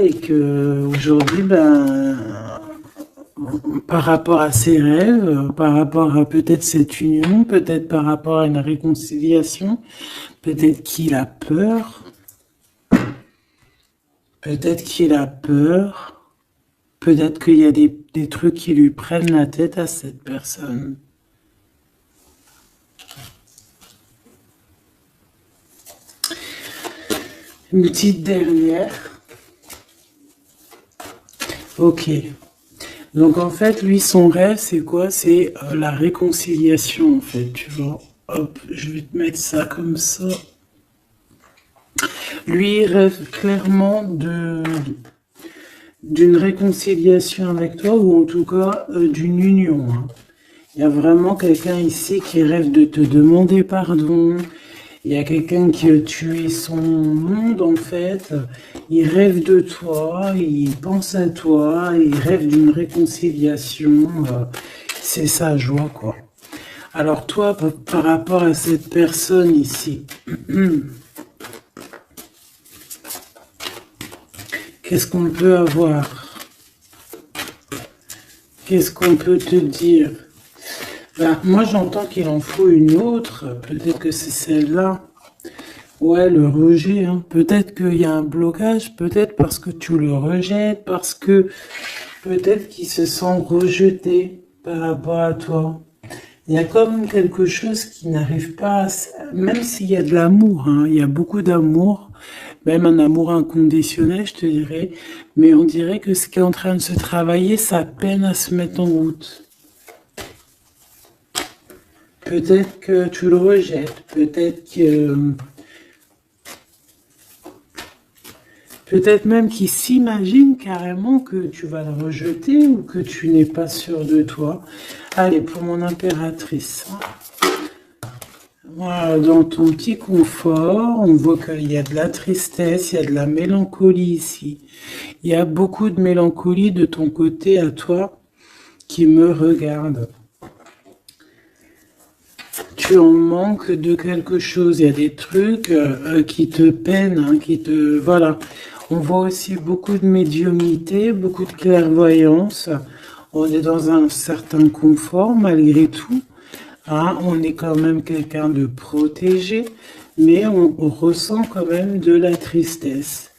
et que aujourd'hui, ben, par rapport à ses rêves, par rapport à peut-être cette union, peut-être par rapport à une réconciliation, peut-être qu'il a peur, peut-être qu'il a peur, peut-être qu'il y a des trucs qui lui prennent la tête à cette personne. Une petite dernière. Ok. Donc en fait, lui, son rêve, c'est quoi? C'est la réconciliation, en fait, tu vois. Hop, je vais te mettre ça comme ça. Lui, il rêve clairement d'une réconciliation avec toi, ou en tout cas d'une union, hein. Il y a vraiment quelqu'un ici qui rêve de te demander pardon. Il y a quelqu'un qui a tué son monde, en fait. Il rêve de toi, il pense à toi, il rêve d'une réconciliation. C'est sa joie, quoi. Alors toi, par rapport à cette personne ici, qu'est-ce qu'on peut avoir? Qu'est-ce qu'on peut te dire? Ben, moi, j'entends qu'il en faut une autre. Peut-être que c'est celle-là. Ouais, le rejet, hein. Peut-être qu'il y a un blocage, peut-être parce que tu le rejettes, parce que peut-être qu'il se sent rejeté par rapport à toi. Il y a comme quelque chose qui n'arrive pas même s'il y a de l'amour, hein, il y a beaucoup d'amour, même un amour inconditionnel, je te dirais, mais on dirait que ce qui est en train de se travailler, ça peine à se mettre en route. Peut-être que tu le rejettes, peut-être même qu'il s'imagine carrément que tu vas le rejeter ou que tu n'es pas sûr de toi. Allez, pour mon impératrice. Voilà, dans ton petit confort, on voit qu'il y a de la tristesse, il y a de la mélancolie ici. Il y a beaucoup de mélancolie de ton côté à toi qui me regarde. Tu en manques de quelque chose, il y a des trucs qui te peinent, hein, Voilà. On voit aussi beaucoup de médiumnité, beaucoup de clairvoyance. On est dans un certain confort malgré tout. Hein, on est quand même quelqu'un de protégé, mais on ressent quand même de la tristesse.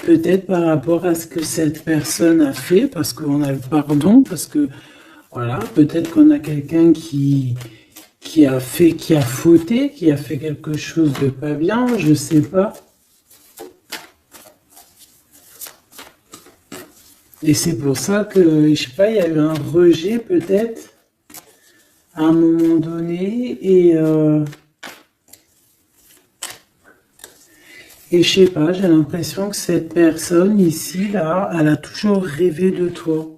Peut-être par rapport à ce que cette personne a fait, parce qu'on a le pardon, parce que, voilà, peut-être qu'on a quelqu'un qui a fauté, qui a fait quelque chose de pas bien, je sais pas. Et c'est pour ça que, je sais pas, il y a eu un rejet peut-être à un moment donné et je sais pas, j'ai l'impression que cette personne ici, là, elle a toujours rêvé de toi.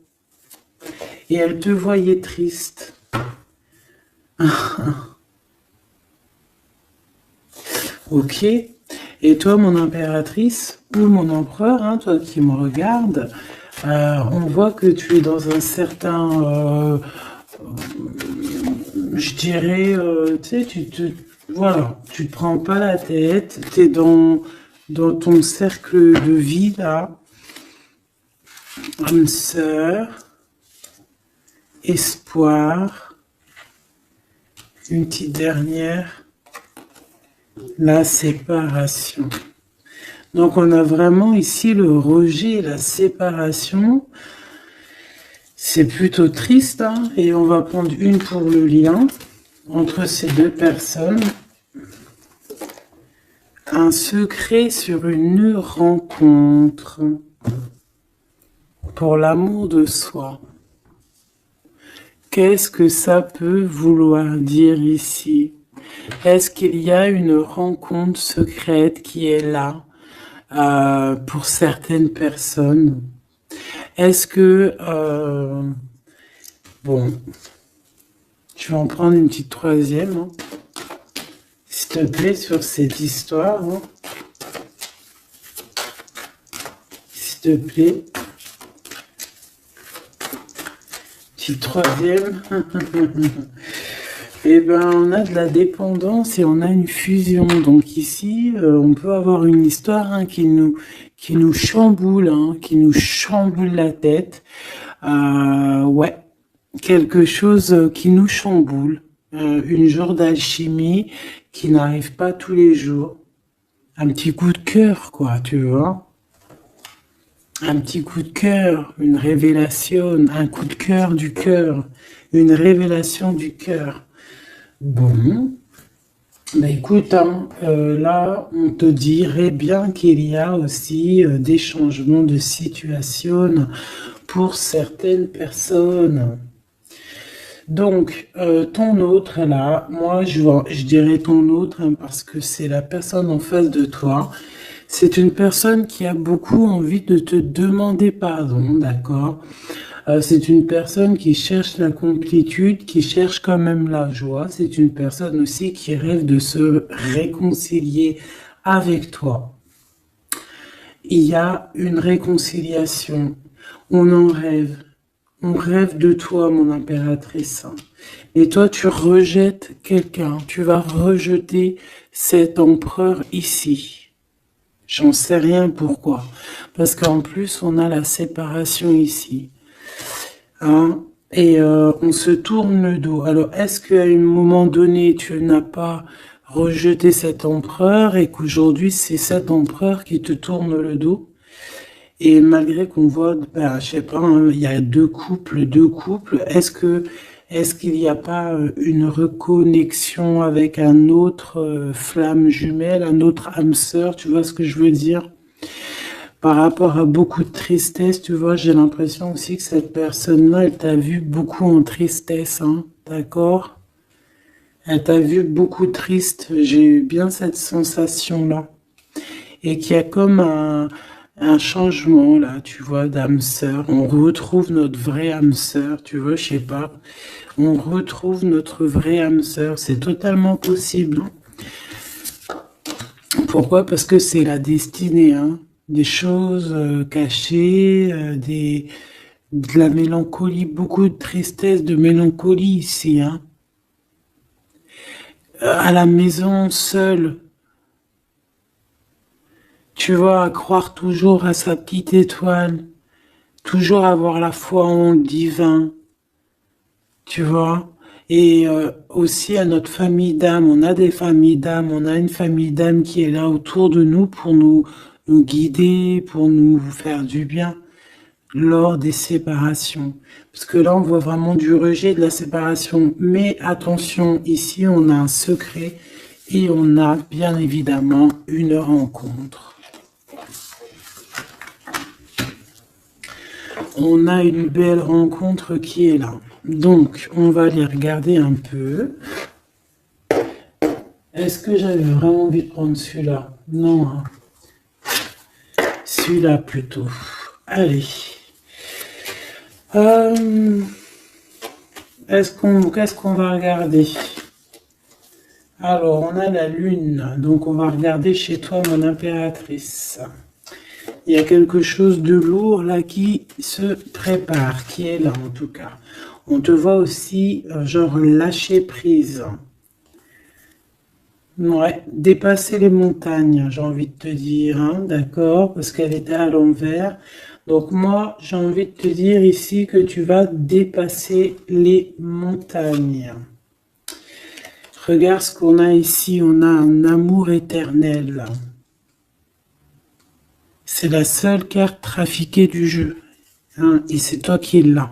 Et elle te voyait triste. Ok. Et toi, mon impératrice, ou mon empereur, hein, toi qui me regardes, on voit que tu es dans un certain, je dirais, tu sais, voilà, tu te prends pas la tête, tu es dans ton cercle de vie, là, âme sœur, espoir, une petite dernière, la séparation. Donc on a vraiment ici le rejet et la séparation. C'est plutôt triste, hein, et on va prendre une pour le lien entre ces deux personnes. Un secret sur une rencontre pour l'amour de soi. Qu'est-ce que ça peut vouloir dire ici? Est-ce qu'il y a une rencontre secrète qui est là pour certaines personnes? Est-ce que... bon, je vais en prendre une petite troisième, hein, s'il te plaît, sur cette histoire. Hein. S'il te plaît. Petite troisième. Eh ben, on a de la dépendance et on a une fusion. Donc ici, on peut avoir une histoire, hein, qui qui nous chamboule, hein, qui nous chamboule la tête. Ouais, quelque chose qui nous chamboule. Une genre d'alchimie qui n'arrive pas tous les jours. Un petit coup de cœur, quoi, tu vois. Un petit coup de cœur, une révélation, un coup de cœur, une révélation du cœur. Bon, bah écoute, hein, là, on te dirait bien qu'il y a aussi des changements de situation pour certaines personnes. Donc, ton autre, là, moi, je dirais ton autre, hein, parce que c'est la personne en face de toi. C'est une personne qui a beaucoup envie de te demander pardon, d'accord? C'est une personne qui cherche la complétude, qui cherche quand même la joie. C'est une personne aussi qui rêve de se réconcilier avec toi. Il y a une réconciliation. On en rêve. On rêve de toi, mon impératrice. Et toi, tu rejettes quelqu'un. Tu vas rejeter cet empereur ici. J'en sais rien pourquoi. Parce qu'en plus, on a la séparation ici. Hein? Et on se tourne le dos. Alors, est-ce qu'à un moment donné, tu n'as pas rejeté cet empereur et qu'aujourd'hui, c'est cet empereur qui te tourne le dos? Et malgré qu'on voit, ben, je sais pas, hein, il y a deux couples, est-ce qu'il n'y a pas une reconnexion avec un autre flamme jumelle, un autre âme sœur, tu vois ce que je veux dire? Par rapport à beaucoup de tristesse, tu vois, j'ai l'impression aussi que cette personne-là, elle t'a vu beaucoup en tristesse, hein, d'accord? Elle t'a vu beaucoup triste, j'ai eu bien cette sensation-là. Et qu'il y a comme un changement là, tu vois, d'âme sœur. On retrouve notre vraie âme sœur, tu vois, je sais pas. On retrouve notre vraie âme sœur, c'est totalement possible. Pourquoi? Parce que c'est la destinée, hein. Des choses cachées, de la mélancolie, beaucoup de tristesse, de mélancolie ici, hein. À la maison, seule, tu vois, à croire toujours à sa petite étoile, toujours avoir la foi en le divin, tu vois. Et aussi à notre famille d'âme, on a des familles d'âme, on a une famille d'âme qui est là autour de nous pour nous guider, pour nous faire du bien lors des séparations. Parce que là, on voit vraiment du rejet de la séparation. Mais attention, ici, on a un secret et on a bien évidemment une rencontre. On a une belle rencontre qui est là. Donc, on va aller regarder un peu. Est-ce que j'avais vraiment envie de prendre celui-là? Non, hein. Celui-là plutôt. Allez. Qu'est-ce qu'on va regarder? Alors, on a la lune. Donc, on va regarder chez toi, mon impératrice. Il y a quelque chose de lourd là qui se prépare, qui est là en tout cas. On te voit aussi, genre, lâcher prise. Ouais, dépasser les montagnes, j'ai envie de te dire, hein, d'accord, parce qu'elle était à l'envers. Donc moi, j'ai envie de te dire ici que tu vas dépasser les montagnes. Regarde ce qu'on a ici, on a un amour éternel. C'est la seule carte trafiquée du jeu, hein, et c'est toi qui l'as.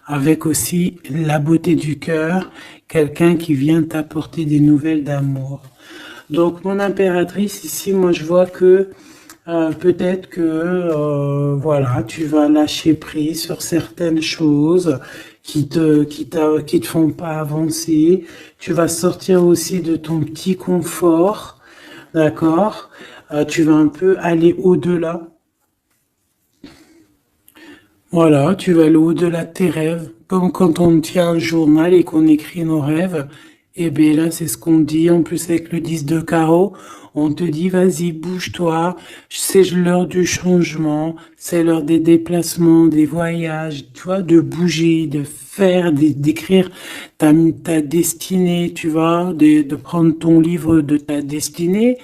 Avec aussi la beauté du cœur, quelqu'un qui vient t'apporter des nouvelles d'amour. Donc mon impératrice ici, moi je vois que peut-être que voilà, tu vas lâcher prise sur certaines choses qui te font pas avancer. Tu vas sortir aussi de ton petit confort, d'accord? Tu vas un peu aller au-delà. Voilà, tu vas aller au-delà de tes rêves. Comme quand on tient un journal et qu'on écrit nos rêves. Et bien là, c'est ce qu'on dit. En plus, avec le 10 de carreau, on te dit, vas-y, bouge-toi. C'est l'heure du changement. C'est l'heure des déplacements, des voyages, tu vois, de bouger, de faire, d'écrire ta destinée, tu vois, de prendre ton livre de ta destinée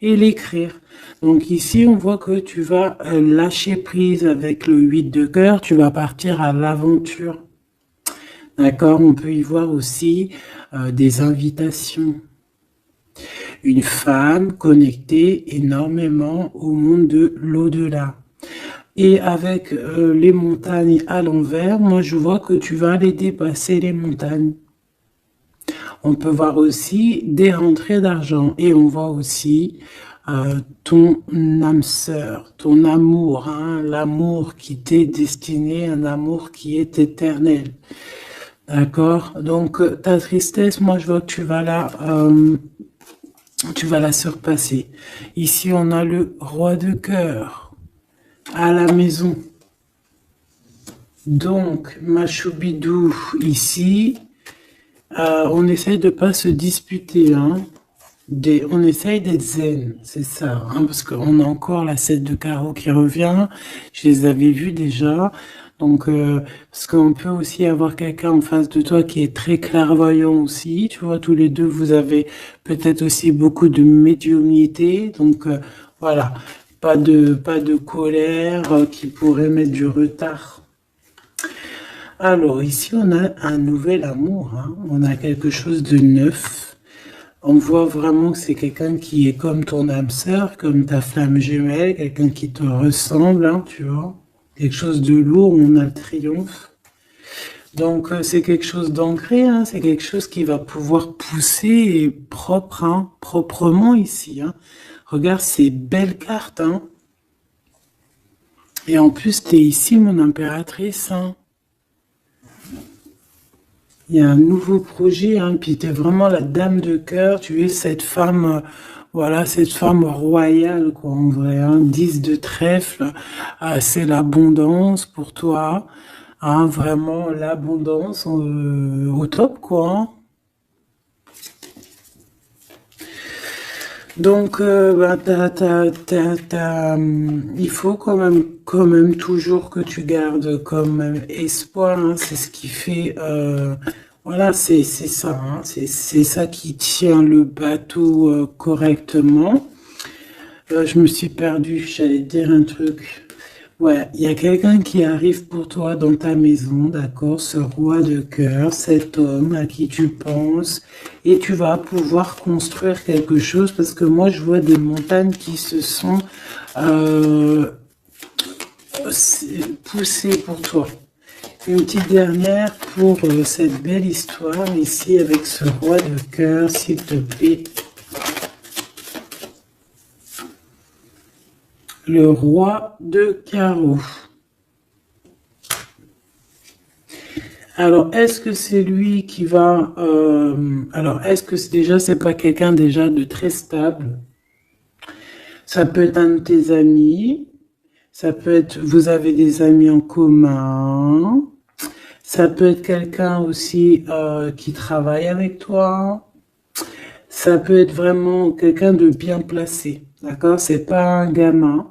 et l'écrire. Donc ici, on voit que tu vas lâcher prise avec le 8 de cœur, tu vas partir à l'aventure. D'accord? On peut y voir aussi des invitations. Une femme connectée énormément au monde de l'au-delà. Et avec les montagnes à l'envers, moi je vois que tu vas aller dépasser les montagnes. On peut voir aussi des rentrées d'argent et on voit aussi ton âme sœur, ton amour, hein, l'amour qui t'est destiné, un amour qui est éternel. D'accord? Donc ta tristesse, moi je vois que tu vas la surpasser. Ici on a le roi de cœur à la maison. Donc ma choubidou ici, on essaye de pas se disputer, hein. On essaye d'être zen, c'est ça, hein, parce qu'on a encore la 7 de carreau qui revient. Je les avais vus déjà. Donc, parce qu'on peut aussi avoir quelqu'un en face de toi qui est très clairvoyant aussi. Tu vois, tous les deux, vous avez peut-être aussi beaucoup de médiumnité. Donc, voilà, pas de colère qui pourrait mettre du retard. Alors, ici, on a un nouvel amour, hein. On a quelque chose de neuf. On voit vraiment que c'est quelqu'un qui est comme ton âme sœur, comme ta flamme jumelle, quelqu'un qui te ressemble, hein, tu vois. Quelque chose de lourd, on a le triomphe. Donc, c'est quelque chose d'ancré, hein, c'est quelque chose qui va pouvoir pousser et propre, hein, proprement ici, hein. Regarde ces belles cartes, hein. Et en plus, tu es ici, mon impératrice, hein. Il y a un nouveau projet, hein, puis tu es vraiment la dame de cœur, tu es cette femme, voilà, cette femme royale, quoi, en vrai, hein, 10 de trèfle, c'est l'abondance pour toi, hein, vraiment l'abondance au top, quoi, hein. Donc, il faut quand même toujours que tu gardes comme même espoir, hein, c'est ce qui fait, voilà, c'est ça, hein, c'est ça qui tient le bateau correctement. Je me suis perdue, j'allais te dire un truc. Ouais, il y a quelqu'un qui arrive pour toi dans ta maison, d'accord? Ce roi de cœur, cet homme à qui tu penses, et tu vas pouvoir construire quelque chose parce que moi je vois des montagnes qui se sont poussées pour toi. Une petite dernière pour cette belle histoire ici avec ce roi de cœur, s'il te plaît. Le roi de carreau. Alors, est-ce que c'est lui qui va... alors, est-ce que c'est pas quelqu'un déjà de très stable? Ça peut être un de tes amis. Ça peut être... Vous avez des amis en commun. Ça peut être quelqu'un aussi qui travaille avec toi. Ça peut être vraiment quelqu'un de bien placé. D'accord? C'est pas un gamin.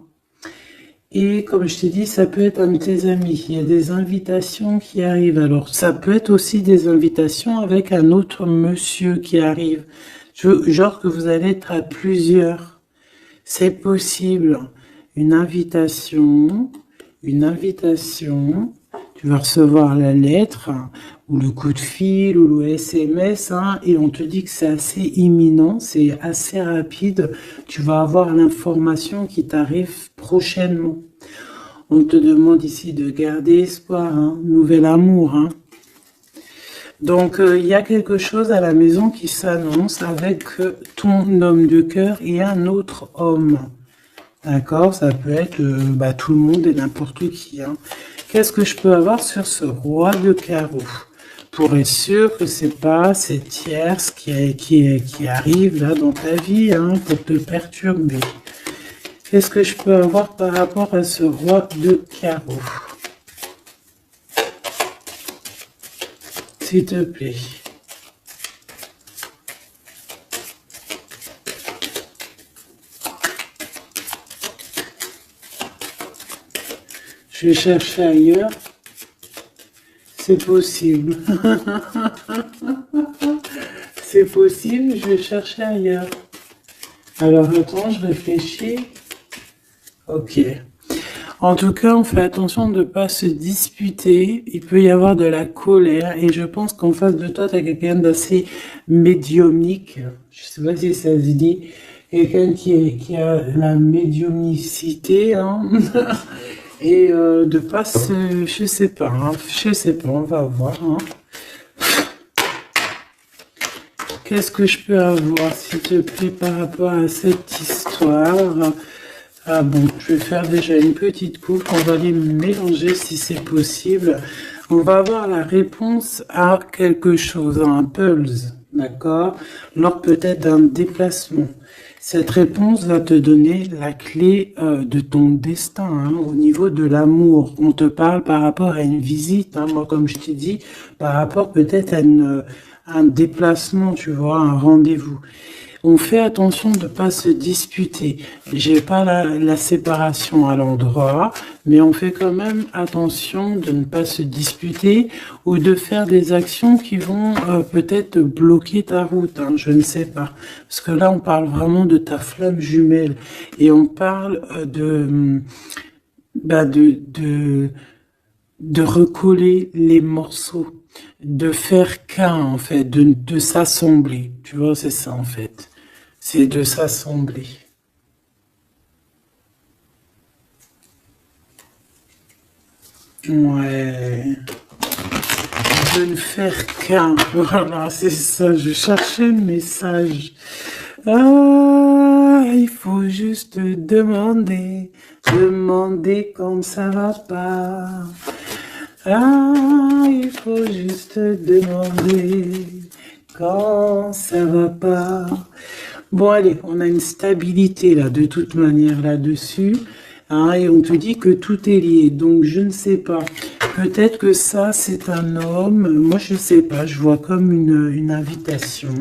Et comme je t'ai dit, ça peut être un de tes amis. Il y a des invitations qui arrivent. Alors, ça peut être aussi des invitations avec un autre monsieur qui arrive. Genre que vous allez être à plusieurs. C'est possible. Une invitation. Tu vas recevoir la lettre, hein, ou le coup de fil, ou le SMS, hein, et on te dit que c'est assez imminent, c'est assez rapide. Tu vas avoir l'information qui t'arrive prochainement. On te demande ici de garder espoir, hein, nouvel amour, hein. Donc, il y a quelque chose à la maison qui s'annonce avec ton homme de cœur et un autre homme. D'accord? Ça peut être tout le monde et n'importe qui, hein. Qu'est-ce que je peux avoir sur ce roi de carreau? Pour être sûr que c'est pas cette tierce qui arrive là dans ta vie, hein, pour te perturber. Qu'est-ce que je peux avoir par rapport à ce roi de carreau? S'il te plaît. Je vais chercher ailleurs. C'est possible. C'est possible, je vais chercher ailleurs. Alors, attends, je réfléchis. Ok. En tout cas, on fait attention de ne pas se disputer. Il peut y avoir de la colère. Et je pense qu'en face de toi, tu as quelqu'un d'assez médiumnique. Je sais pas si ça se dit. Quelqu'un qui a la médiumnicité, hein. Et de pas se... Je sais pas, hein. Je sais pas, on va voir, hein. Qu'est-ce que je peux avoir, s'il te plaît, par rapport à cette histoire? Ah bon, je vais faire déjà une petite coupe, on va les mélanger si c'est possible. On va avoir la réponse à quelque chose, à un pulse, d'accord? Lors peut-être d'un déplacement. Cette réponse va te donner la clé de ton destin, hein, au niveau de l'amour. On te parle par rapport à une visite, hein, moi comme je t'ai dit, par rapport peut-être à un déplacement, tu vois, un rendez-vous. On fait attention de ne pas se disputer. J'ai pas la séparation à l'endroit, mais on fait quand même attention de ne pas se disputer ou de faire des actions qui vont peut-être bloquer ta route, hein, je ne sais pas. Parce que là, on parle vraiment de ta flamme jumelle et on parle bah de recoller les morceaux, de faire qu'un en fait, de s'assembler. Tu vois, c'est ça en fait. C'est de s'assembler. Ouais. De ne faire qu'un. Voilà, c'est ça. Je cherchais le message. Ah, il faut juste demander. Demander quand ça va pas. Ah, il faut juste demander quand ça va pas. Bon, allez, on a une stabilité là, de toute manière là-dessus. Hein, et on te dit que tout est lié. Donc, je ne sais pas. Peut-être que ça, c'est un homme. Moi, je ne sais pas. Je vois comme une invitation.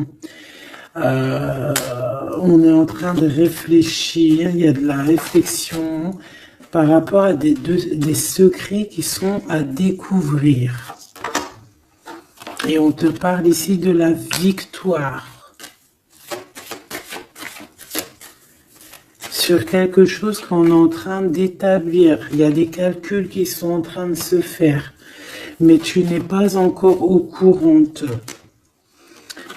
Euh, on est en train de réfléchir. Il y a de la réflexion par rapport à des secrets qui sont à découvrir. Et on te parle ici de la victoire. Sur quelque chose qu'on est en train d'établir. Il y a des calculs qui sont en train de se faire, mais tu n'es pas encore au courant.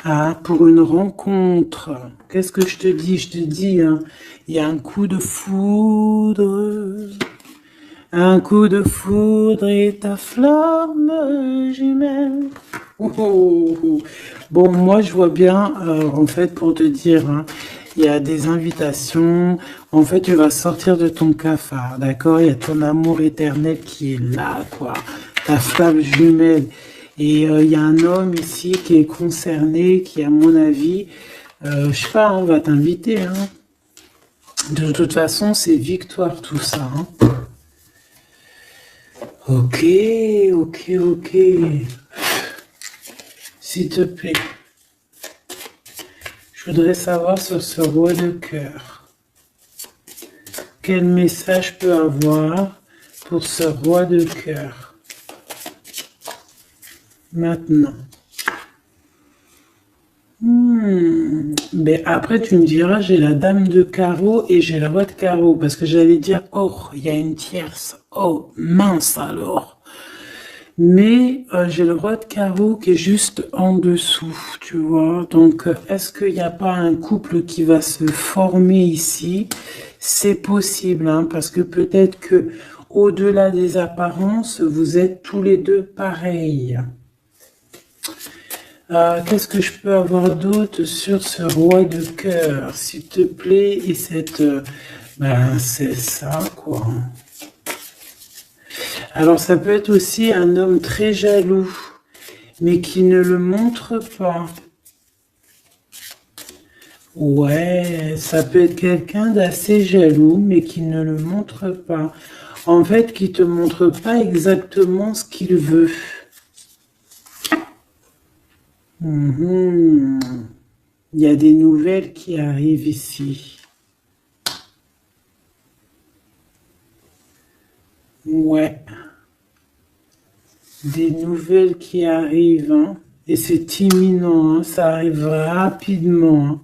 Ah, pour une rencontre, qu'est-ce que je te dis? Je te dis, hein, il y a un coup de foudre. Un coup de foudre et ta flamme jumelle. Oh, oh, oh. Bon, moi, je vois bien, en fait, pour te dire, hein, il y a des invitations. En fait, tu vas sortir de ton cafard, d'accord? Il y a ton amour éternel qui est là, quoi. Ta flamme jumelle. Et il y a un homme ici qui est concerné, qui, à mon avis, je sais pas, on va t'inviter, hein. De toute façon, c'est victoire tout ça, hein. Ok, ok, ok. S'il te plaît. Je voudrais savoir sur ce roi de cœur. Quel message peut avoir pour ce roi de cœur? Maintenant. Mais après, tu me diras, j'ai la dame de carreau et j'ai le roi de carreau. Parce que j'allais dire, oh, il y a une tierce. Oh, mince alors. Mais j'ai le roi de carreau qui est juste en dessous, tu vois. Donc, est-ce qu'il n'y a pas un couple qui va se former ici? C'est possible, hein, parce que peut-être que au-delà des apparences, vous êtes tous les deux pareils. Qu'est-ce que je peux avoir d'autre sur ce roi de cœur, s'il te plaît? Et cette... ben, c'est ça, quoi. Alors, ça peut être aussi un homme très jaloux, mais qui ne le montre pas. Ouais, ça peut être quelqu'un d'assez jaloux, mais qui ne le montre pas. En fait, qui te montre pas exactement ce qu'il veut. Il y a des nouvelles qui arrivent ici. Ouais. Des nouvelles qui arrivent, hein. Et c'est imminent, hein. Ça arrive rapidement, hein.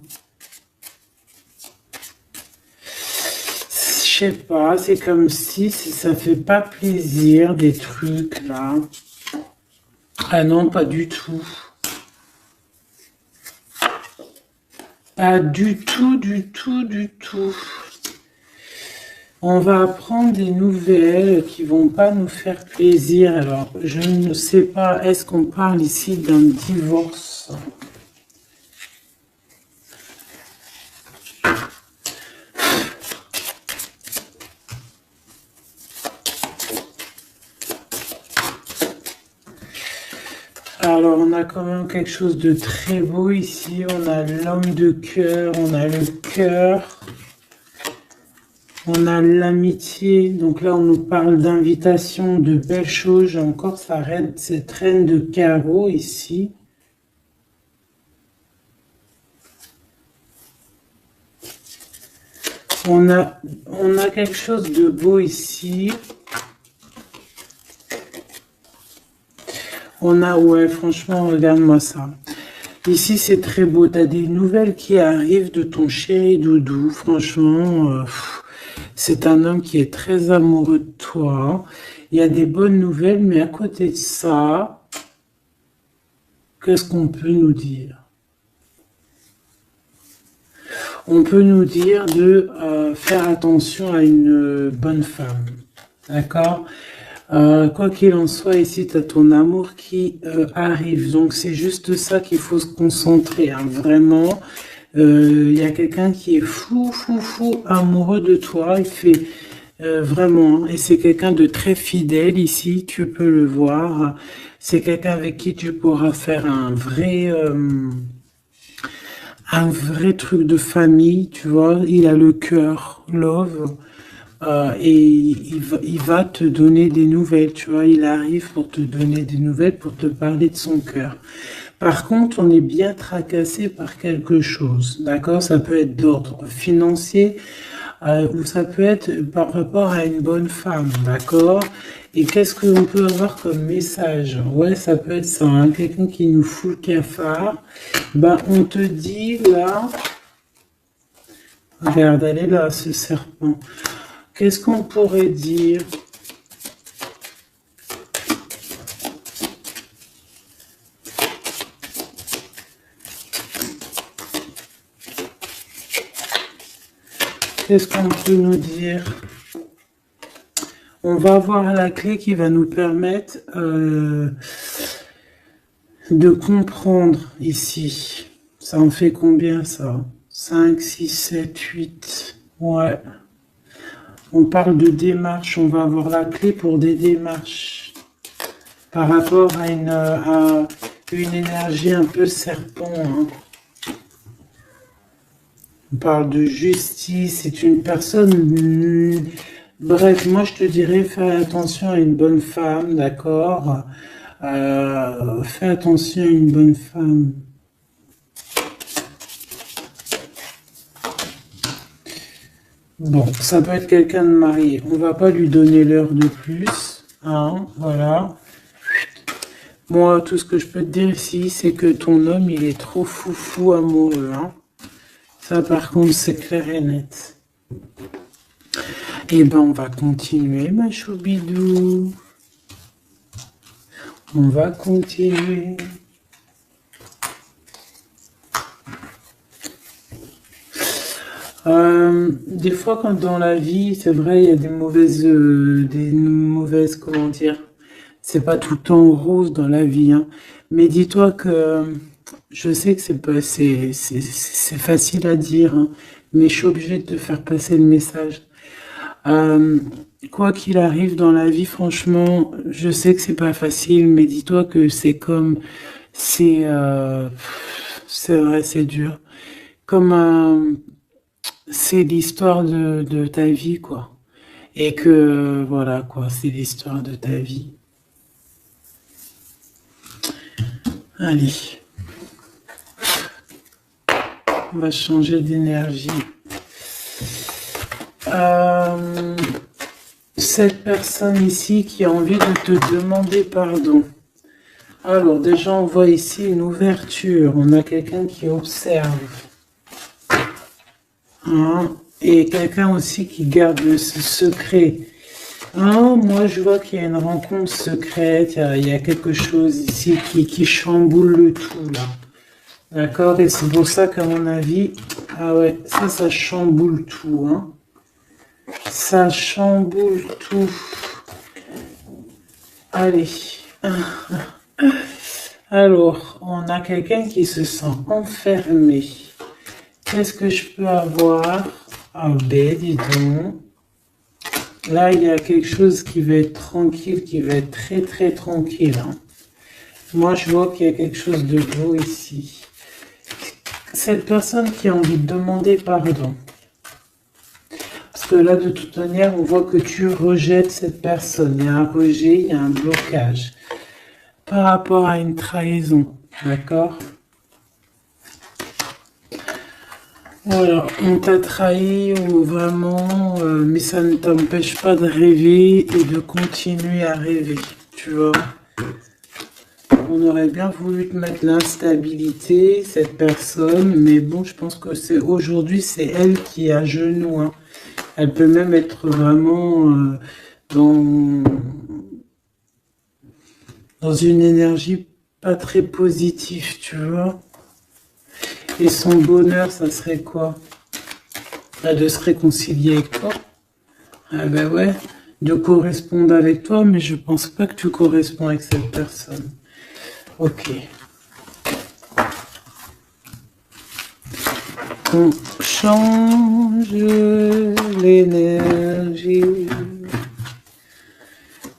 sais pas, c'est comme si ça fait pas plaisir des trucs là. Ah non, pas du tout. Pas du tout, du tout, du tout. On va apprendre des nouvelles qui vont pas nous faire plaisir. Alors, je ne sais pas, est-ce qu'on parle ici d'un divorce? Alors, on a quand même quelque chose de très beau ici. On a l'homme de cœur, on a le cœur, on a l'amitié. Donc là, on nous parle d'invitation, de belles choses. J'ai encore cette reine de carreau ici. On a quelque chose de beau ici. Ouais, franchement, regarde-moi ça. Ici, c'est très beau. Tu as des nouvelles qui arrivent de ton chéri doudou. Franchement, c'est un homme qui est très amoureux de toi. Il y a des bonnes nouvelles, mais à côté de ça, qu'est-ce qu'on peut nous dire? On peut nous dire de faire attention à une bonne femme. D'accord? Quoi qu'il en soit, ici, tu as ton amour qui arrive. Donc, c'est juste ça qu'il faut se concentrer. Hein. Vraiment, il y a quelqu'un qui est fou, fou, fou amoureux de toi. Il fait vraiment. Et c'est quelqu'un de très fidèle ici. Tu peux le voir. C'est quelqu'un avec qui tu pourras faire un vrai truc de famille. Tu vois, il a le cœur, love. Et il va te donner des nouvelles, tu vois, il arrive pour te donner des nouvelles, pour te parler de son cœur. Par contre, on est bien tracassé par quelque chose, d'accord? Ça peut être d'ordre financier ou ça peut être par rapport à une bonne femme, d'accord? Et qu'est-ce qu'on peut avoir comme message? Ouais, ça peut être ça, hein, quelqu'un qui nous fout le cafard. Ben, on te dit là, regarde, elle est là, ce serpent. Qu'est-ce qu'on pourrait dire? Qu'est-ce qu'on peut nous dire? On va avoir la clé qui va nous permettre de comprendre ici. Ça en fait combien ça? 5, 6, 7, 8. Ouais. On parle de démarche, on va avoir la clé pour des démarches par rapport à une énergie un peu serpent. Hein. On parle de justice, c'est une personne... Bref, moi je te dirais, fais attention à une bonne femme, d'accord? Fais attention à une bonne femme. Bon, ça peut être quelqu'un de marié. On va pas lui donner l'heure de plus. Hein, voilà. Moi, tout ce que je peux te dire ici, c'est que ton homme, il est trop fou amoureux. Hein. Ça, par contre, c'est clair et net. Eh ben, on va continuer, ma choubidou. On va continuer. Des fois, quand dans la vie, c'est vrai, il y a des mauvaises, comment dire, c'est pas tout le temps rose dans la vie, hein. Mais dis-toi que je sais que c'est facile à dire, hein, mais je suis obligée de te faire passer le message. Quoi qu'il arrive dans la vie, franchement, je sais que c'est pas facile, mais dis-toi que c'est vrai, c'est dur. Comme c'est l'histoire de ta vie, quoi. Et que, voilà, quoi, c'est l'histoire de ta vie. Allez. On va changer d'énergie. Cette personne ici qui a envie de te demander pardon. Alors, déjà, on voit ici une ouverture. On a quelqu'un qui observe. Hein, Et quelqu'un aussi qui garde ce secret. Ah, moi, je vois qu'il y a une rencontre secrète, il y a quelque chose ici qui chamboule le tout, là. D'accord? Et c'est pour ça qu'à mon avis, ah ouais, ça chamboule tout, hein. Ça chamboule tout. Allez. Alors, on a quelqu'un qui se sent enfermé. Qu'est-ce que je peux avoir? Ah ben, dis donc. Là, il y a quelque chose qui va être tranquille, qui va être très très tranquille, hein. Moi, je vois qu'il y a quelque chose de beau ici. Cette personne qui a envie de demander pardon. Parce que là, de toute manière, on voit que tu rejettes cette personne. Il y a un rejet, il y a un blocage. Par rapport à une trahison. D'accord? Voilà, on t'a trahi ou vraiment, mais ça ne t'empêche pas de rêver et de continuer à rêver. Tu vois? On aurait bien voulu te mettre l'instabilité, cette personne, mais bon, je pense que c'est aujourd'hui, c'est elle qui est à genoux, hein. Elle peut même être vraiment dans, dans une énergie pas très positive, tu vois. Et son bonheur, ça serait quoi? De se réconcilier avec toi. Ah ben ouais, de correspondre avec toi, mais je pense pas que tu corresponds avec cette personne. Ok. On change l'énergie.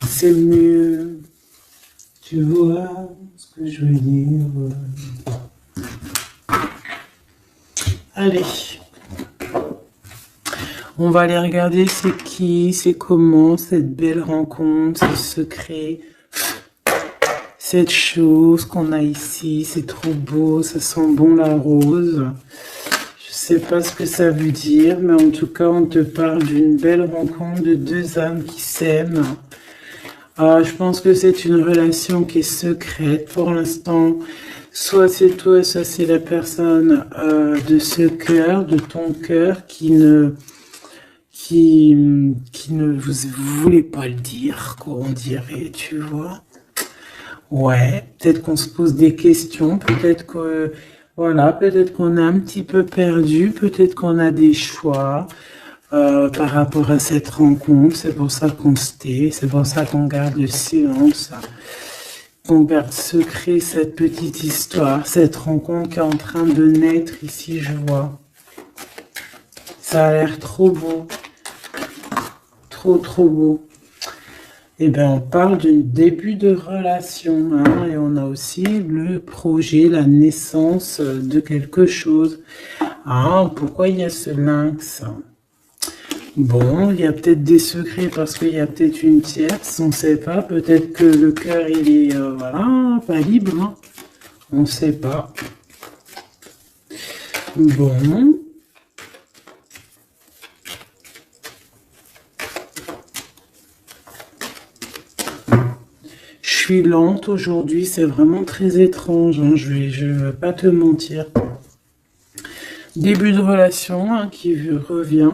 C'est mieux. Tu vois ce que je veux dire. Allez. On va aller regarder c'est qui, c'est comment, cette belle rencontre, ce secret. Cette chose qu'on a ici, c'est trop beau, ça sent bon la rose. Je sais pas ce que ça veut dire, mais en tout cas, on te parle d'une belle rencontre de deux âmes qui s'aiment. Ah, je pense que c'est une relation qui est secrète pour l'instant. Soit c'est toi, soit c'est la personne de ce cœur, de ton cœur, qui ne vous voulez pas le dire, quoi, on dirait, tu vois. Ouais, peut-être qu'on se pose des questions, peut-être que, voilà, peut-être qu'on est un petit peu perdu, peut-être qu'on a des choix par rapport à cette rencontre. C'est pour ça qu'on se tait, c'est pour ça qu'on garde le silence, qu'on garde secret cette petite histoire, cette rencontre qui est en train de naître ici, je vois. Ça a l'air trop beau, trop beau. Eh bien, on parle d'un début de relation, hein, et on a aussi le projet, la naissance de quelque chose. Ah, pourquoi il y a ce lynx? Bon, il y a peut-être des secrets parce qu'il y a peut-être une tierce, on ne sait pas. Peut-être que le cœur, il est, voilà, pas libre, hein. On ne sait pas. Bon. Je suis lente aujourd'hui, c'est vraiment très étrange, hein, je vais pas te mentir. Début de relation, hein, qui revient.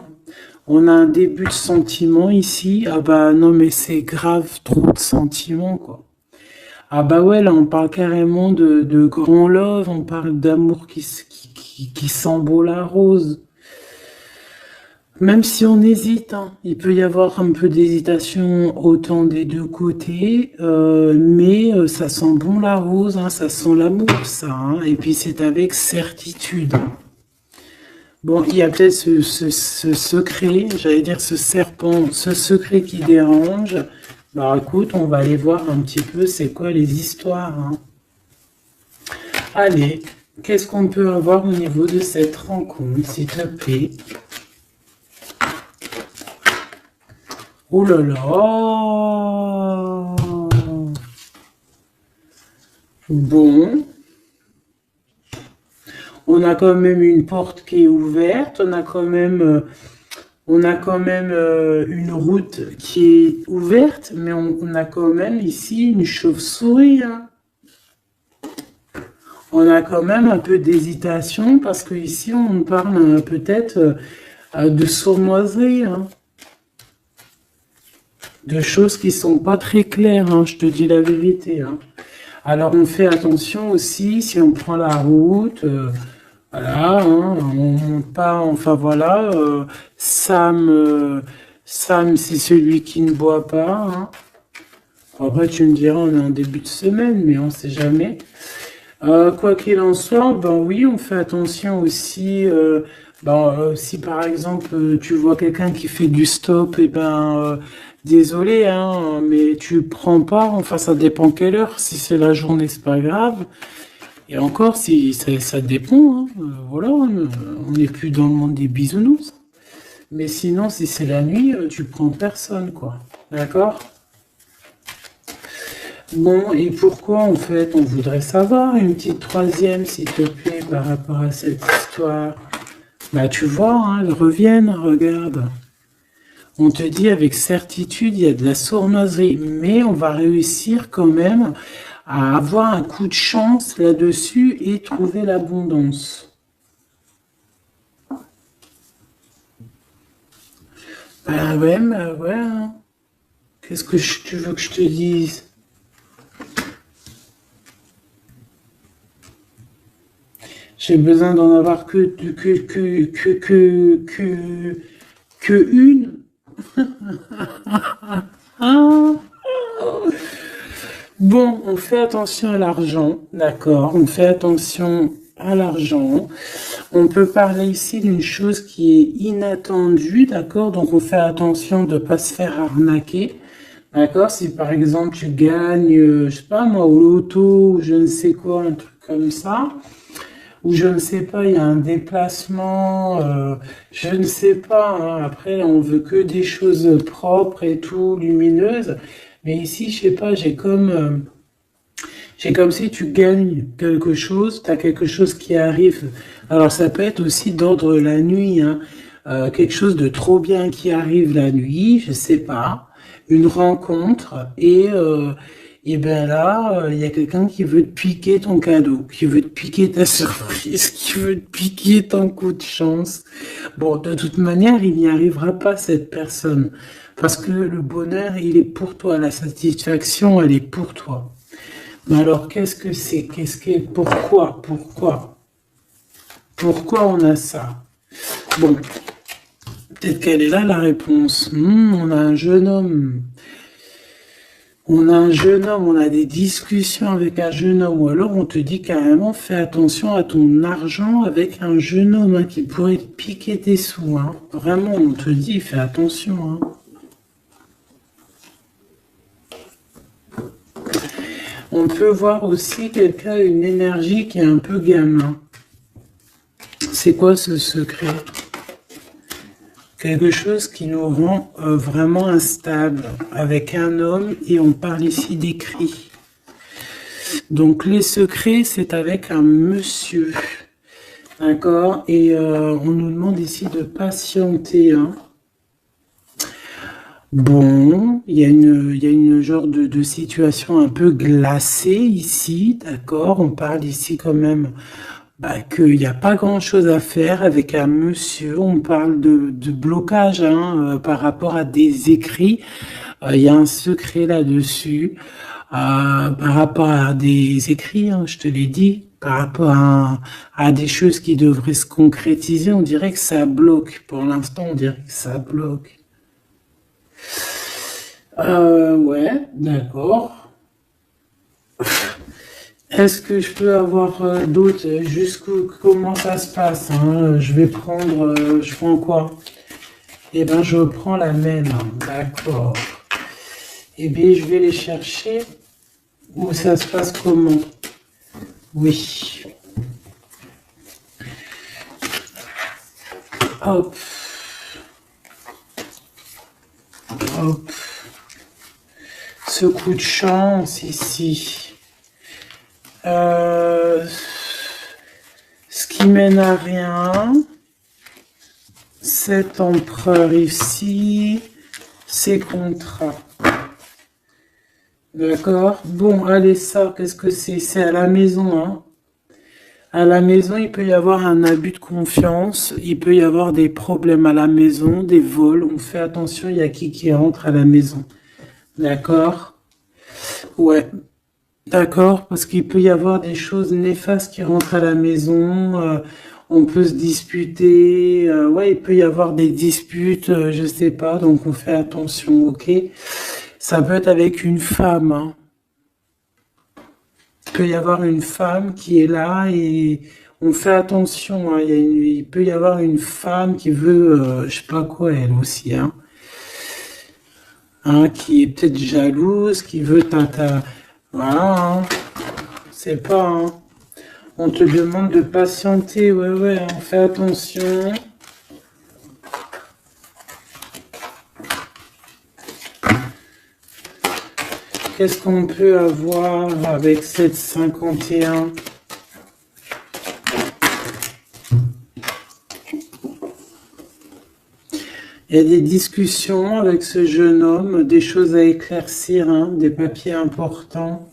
On a un début de sentiment ici. Ah bah non, mais c'est grave, trop de sentiments, quoi. Ah bah ouais, là on parle carrément de grand love, on parle d'amour qui sent beau la rose. Même si on hésite, hein, il peut y avoir un peu d'hésitation autant des deux côtés, mais ça sent bon la rose, hein, ça sent l'amour, ça, hein, et puis c'est avec certitude. Bon, il y a peut-être ce secret, j'allais dire ce serpent, ce secret qui dérange. Bah écoute, on va aller voir un petit peu c'est quoi les histoires, hein. Allez, qu'est-ce qu'on peut avoir au niveau de cette rencontre, s'il te plaît? Oh là là! Bon. On a quand même une porte qui est ouverte. On a quand même, une route qui est ouverte. Mais on a quand même ici une chauve-souris, hein. On a quand même un peu d'hésitation parce que ici on parle peut-être de sournoiserie, hein, de choses qui sont pas très claires, hein, je te dis la vérité, hein. Alors on fait attention aussi si on prend la route, voilà, hein, on monte pas, enfin voilà, Sam c'est celui qui ne boit pas, hein. Après tu me diras on est en début de semaine, mais on sait jamais. Quoi qu'il en soit, ben oui, on fait attention aussi. Si par exemple tu vois quelqu'un qui fait du stop, et ben désolé, hein, mais tu prends pas. Enfin, ça dépend quelle heure. Si c'est la journée, c'est pas grave. Et encore, si ça dépend, hein, voilà, on n'est plus dans le monde des bisounours. Mais sinon, si c'est la nuit, tu prends personne, quoi. D'accord? Bon, et pourquoi en fait on voudrait savoir une petite troisième, s'il te plaît, par rapport à cette histoire? Bah tu vois, hein, elles reviennent, regarde. On te dit avec certitude, il y a de la sournoiserie, mais on va réussir quand même à avoir un coup de chance là-dessus et trouver l'abondance. Bah ouais, hein. Qu'est-ce que tu veux que je te dise? J'ai besoin d'en avoir que une. Ah. Bon, on fait attention à l'argent, d'accord? On fait attention à l'argent. On peut parler ici d'une chose qui est inattendue, d'accord? Donc on fait attention de ne pas se faire arnaquer, d'accord? Si par exemple tu gagnes, je sais pas moi, au loto, ou je ne sais quoi, un truc comme ça, ou je ne sais pas, il y a un déplacement, je ne sais pas, hein. Après on veut que des choses propres et tout, lumineuses. Mais ici, je sais pas, c'est comme si tu gagnes quelque chose, tu as quelque chose qui arrive. Alors ça peut être aussi d'ordre la nuit, hein. Quelque chose de trop bien qui arrive la nuit, je sais pas, une rencontre, et ben là, il y a quelqu'un qui veut te piquer ton cadeau, qui veut te piquer ta surprise, qui veut te piquer ton coup de chance. Bon, de toute manière, il n'y arrivera pas cette personne, parce que le bonheur, il est pour toi, la satisfaction, elle est pour toi. Mais alors, qu'est-ce que c'est? Pourquoi on a ça? Bon, peut-être qu'elle est là, la réponse. On a un jeune homme. On a un jeune homme, on a des discussions avec un jeune homme, ou alors on te dit carrément, fais attention à ton argent avec un jeune homme, hein, qui pourrait te piquer tes sous, hein. Vraiment, on te dit, fais attention, hein. On peut voir aussi quelqu'un, une énergie qui est un peu gamin. C'est quoi ce secret? Quelque chose qui nous rend vraiment instable avec un homme, et on parle ici d'écrit. Donc les secrets, c'est avec un monsieur, d'accord? Et on nous demande ici de patienter, hein. Bon, il y a une genre de situation un peu glacée ici, d'accord? On parle ici quand même, qu'il n'y a pas grand-chose à faire avec un monsieur. On parle de blocage, hein, par rapport à des écrits. Il y a un secret là-dessus, par rapport à des écrits, hein, je te l'ai dit, par rapport à des choses qui devraient se concrétiser. On dirait que ça bloque. Pour l'instant, on dirait que ça bloque. Ouais, d'accord. Est-ce que je peux avoir d'autres? Comment ça se passe, hein? Je vais prendre, je prends quoi? Eh ben, je prends la même, hein. D'accord. Eh bien, je vais les chercher. Où ça se passe comment? Oui. Hop, hop. Ce coup de chance ici. Ce qui mène à rien. Cet empereur ici. Ces contrats. D'accord. Bon, allez, ça, qu'est-ce que c'est? C'est à la maison, hein. À la maison, il peut y avoir un abus de confiance, il peut y avoir des problèmes à la maison, des vols. On fait attention, il y a qui rentre à la maison. D'accord? Ouais, d'accord, parce qu'il peut y avoir des choses néfastes qui rentrent à la maison. On peut se disputer. Ouais, il peut y avoir des disputes, je sais pas. Donc on fait attention, ok? Ça peut être avec une femme, hein. Il peut y avoir une femme qui est là et on fait attention, hein. Il peut y avoir une femme qui veut, je sais pas quoi, elle aussi, hein. Hein, qui est peut-être jalouse, qui veut voilà, hein. C'est pas, hein. On te demande de patienter, ouais, ouais, hein. Fais attention. Qu'est-ce qu'on peut avoir avec cette 51? Il y a des discussions avec ce jeune homme, des choses à éclaircir, hein, des papiers importants.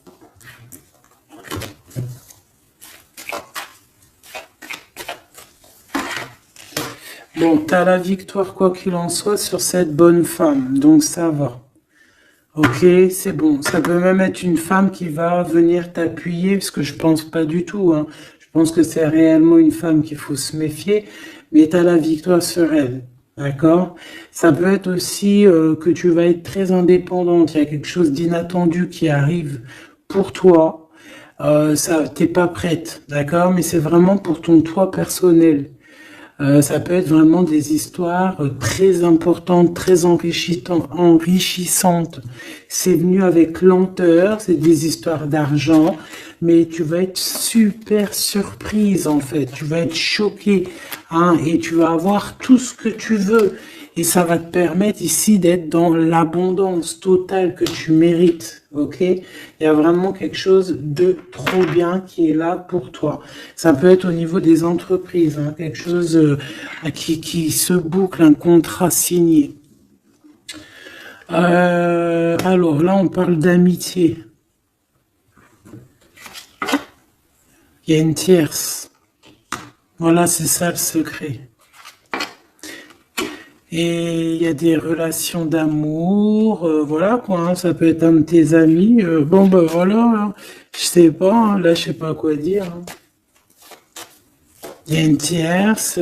Bon, t'as la victoire quoi qu'il en soit sur cette bonne femme, donc ça va. Ok, c'est bon. Ça peut même être une femme qui va venir t'appuyer, parce que je pense pas du tout, hein. Je pense que c'est réellement une femme qu'il faut se méfier, mais t'as la victoire sur elle. D'accord? Ça peut être aussi que tu vas être très indépendante. Il y a quelque chose d'inattendu qui arrive pour toi. Ça, t'es pas prête, d'accord? Mais c'est vraiment pour ton toi personnel. Ça peut être vraiment des histoires très importantes, très enrichissantes. C'est venu avec lenteur, c'est des histoires d'argent, mais tu vas être super surprise en fait. Tu vas être choquée, hein, et tu vas avoir tout ce que tu veux. Et ça va te permettre ici d'être dans l'abondance totale que tu mérites, ok? Il y a vraiment quelque chose de trop bien qui est là pour toi. Ça peut être au niveau des entreprises, hein, quelque chose qui se boucle, un contrat signé. Alors là, on parle d'amitié. Il y a une tierce. Voilà, c'est ça le secret. Et il y a des relations d'amour, voilà quoi, hein, ça peut être un de tes amis. Bon ben voilà, hein, je sais pas, hein, là je sais pas quoi dire, hein. Il y a une tierce,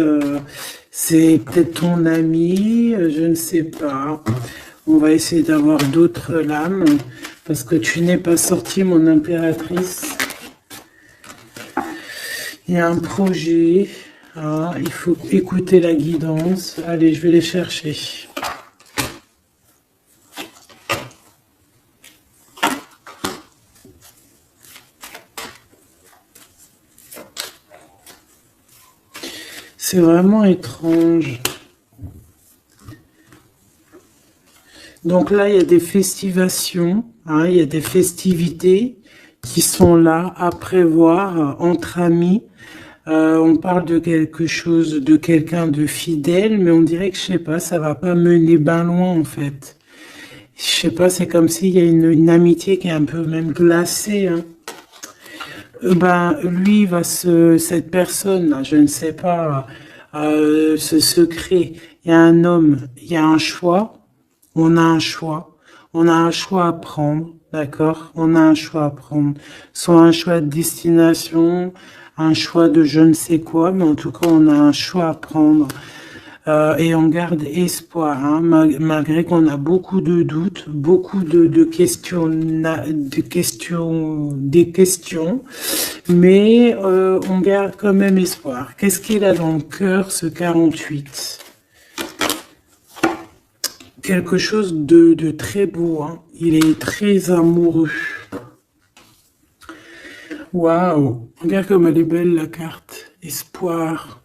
c'est peut-être ton ami, je ne sais pas. On va essayer d'avoir d'autres lames, parce que tu n'es pas sortie, mon impératrice. Il y a un projet. Ah, il faut écouter la guidance. Allez, je vais les chercher. C'est vraiment étrange. Donc là, il y a des festivations, hein, il y a des festivités qui sont là à prévoir entre amis. On parle de quelque chose, de quelqu'un de fidèle, mais on dirait que, je sais pas, ça va pas mener ben loin, en fait. Je sais pas, c'est comme s'il y a une amitié qui est un peu même glacée, hein. Ben, lui, cette personne, là, je ne sais pas, ce secret, il y a un homme, il y a un choix, on a un choix, on a un choix à prendre, d'accord? On a un choix à prendre, soit un choix de destination, un choix de je ne sais quoi, mais en tout cas, on a un choix à prendre. Et on garde espoir, hein, malgré qu'on a beaucoup de doutes, beaucoup de questions, des questions, mais on garde quand même espoir. Qu'est-ce qu'il a dans le cœur, ce 48? Quelque chose de très beau, hein. Il est très amoureux. Waouh! Regarde comme elle est belle, la carte. Espoir.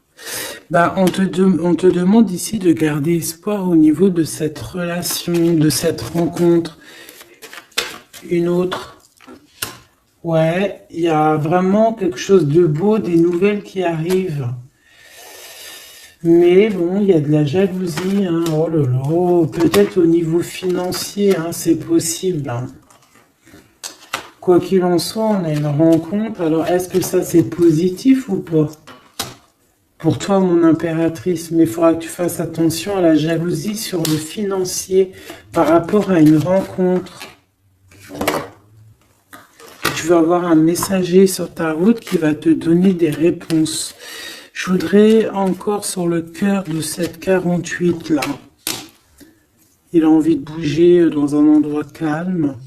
Bah, on te demande ici de garder espoir au niveau de cette relation, de cette rencontre. Une autre. Ouais, il y a vraiment quelque chose de beau, des nouvelles qui arrivent. Mais bon, il y a de la jalousie, hein. Oh là là, peut-être au niveau financier, hein, c'est possible, hein. Quoi qu'il en soit, on a une rencontre. Alors, est-ce que ça, c'est positif ou pas? Pour toi, mon impératrice, mais il faudra que tu fasses attention à la jalousie sur le financier par rapport à une rencontre. Tu vas avoir un messager sur ta route qui va te donner des réponses. Je voudrais encore sur le cœur de cette 48 là. Il a envie de bouger dans un endroit calme.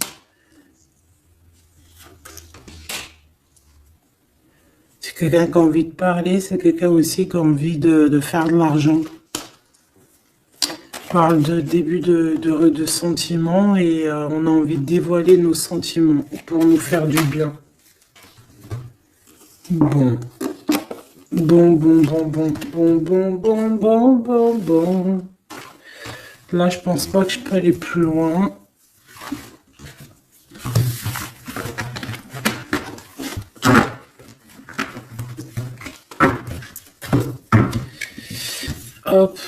C'est quelqu'un qui a envie de parler, c'est quelqu'un aussi qui a envie de faire de l'argent. On parle de début de sentiments et on a envie de dévoiler nos sentiments pour nous faire du bien. Bon. Bon. Là, je pense pas que je peux aller plus loin. Hop.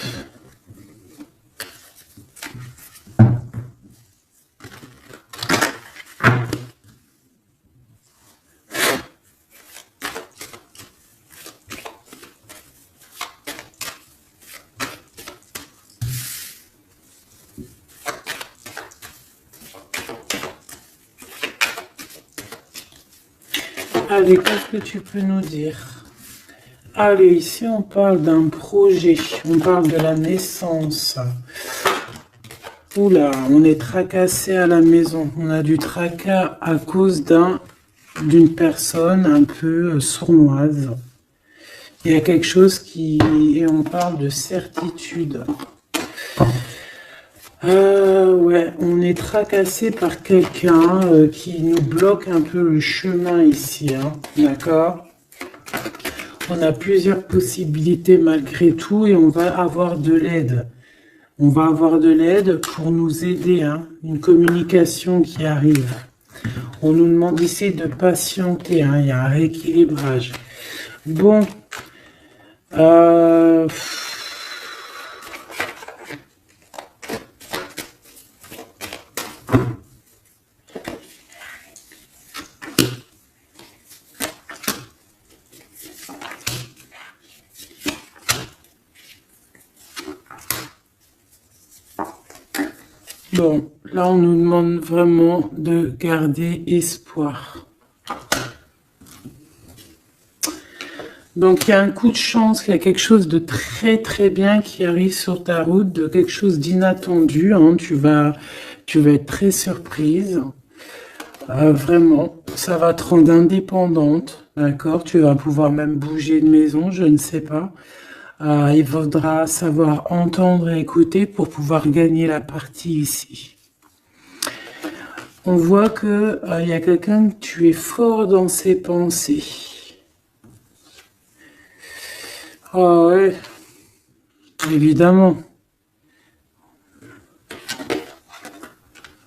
Allez, qu'est-ce que tu peux nous dire? Allez, ici on parle d'un projet, on parle de la naissance. Oula, on est tracassé à la maison. On a du tracas à cause d'une personne un peu sournoise. Il y a quelque chose qui... Et on parle de certitude. Ouais, on est tracassé par quelqu'un qui nous bloque un peu le chemin ici, hein, d'accord? On a plusieurs possibilités malgré tout et on va avoir de l'aide. On va avoir de l'aide pour nous aider, hein, une communication qui arrive. On nous demande ici de patienter, hein, il y a un rééquilibrage. Bon, bon, là on nous demande vraiment de garder espoir. Donc il y a un coup de chance, il y a quelque chose de très très bien qui arrive sur ta route, de quelque chose d'inattendu, hein. Tu vas être très surprise. Vraiment, ça va te rendre indépendante, d'accord? Tu vas pouvoir même bouger de maison, je ne sais pas. Il faudra savoir entendre et écouter pour pouvoir gagner la partie ici. On voit que il y a quelqu'un que tu es fort dans ses pensées. Ah ouais, évidemment.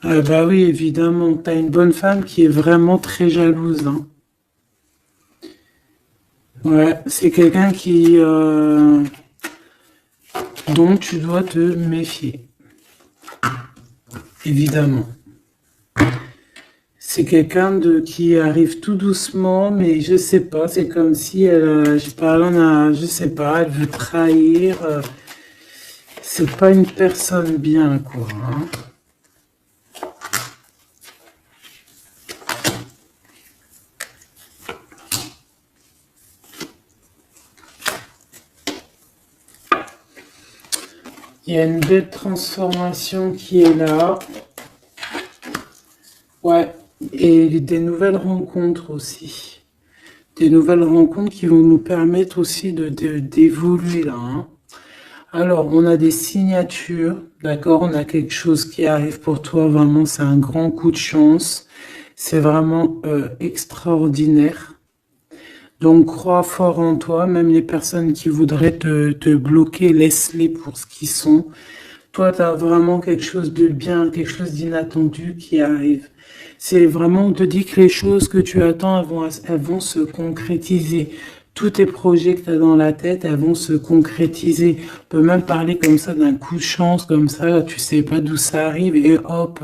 Ah bah oui, évidemment. T'as une bonne femme qui est vraiment très jalouse, hein. Ouais, c'est quelqu'un dont tu dois te méfier. Évidemment. C'est quelqu'un qui arrive tout doucement, mais je sais pas, c'est comme si je sais pas, elle veut trahir. C'est pas une personne bien, quoi, hein. Il y a une belle transformation qui est là. Ouais, et des nouvelles rencontres aussi. Des nouvelles rencontres qui vont nous permettre aussi d'évoluer là, hein. Alors, on a des signatures, d'accord? On a quelque chose qui arrive pour toi, vraiment, c'est un grand coup de chance. C'est vraiment extraordinaire. Donc, crois fort en toi, même les personnes qui voudraient te bloquer, laisse-les pour ce qu'ils sont. Toi, tu as vraiment quelque chose de bien, quelque chose d'inattendu qui arrive. C'est vraiment, on te dit que les choses que tu attends, elles vont se concrétiser. tous tes projets que tu as dans la tête, elles vont se concrétiser. On peut même parler comme ça d'un coup de chance, comme ça, tu sais pas d'où ça arrive et hop,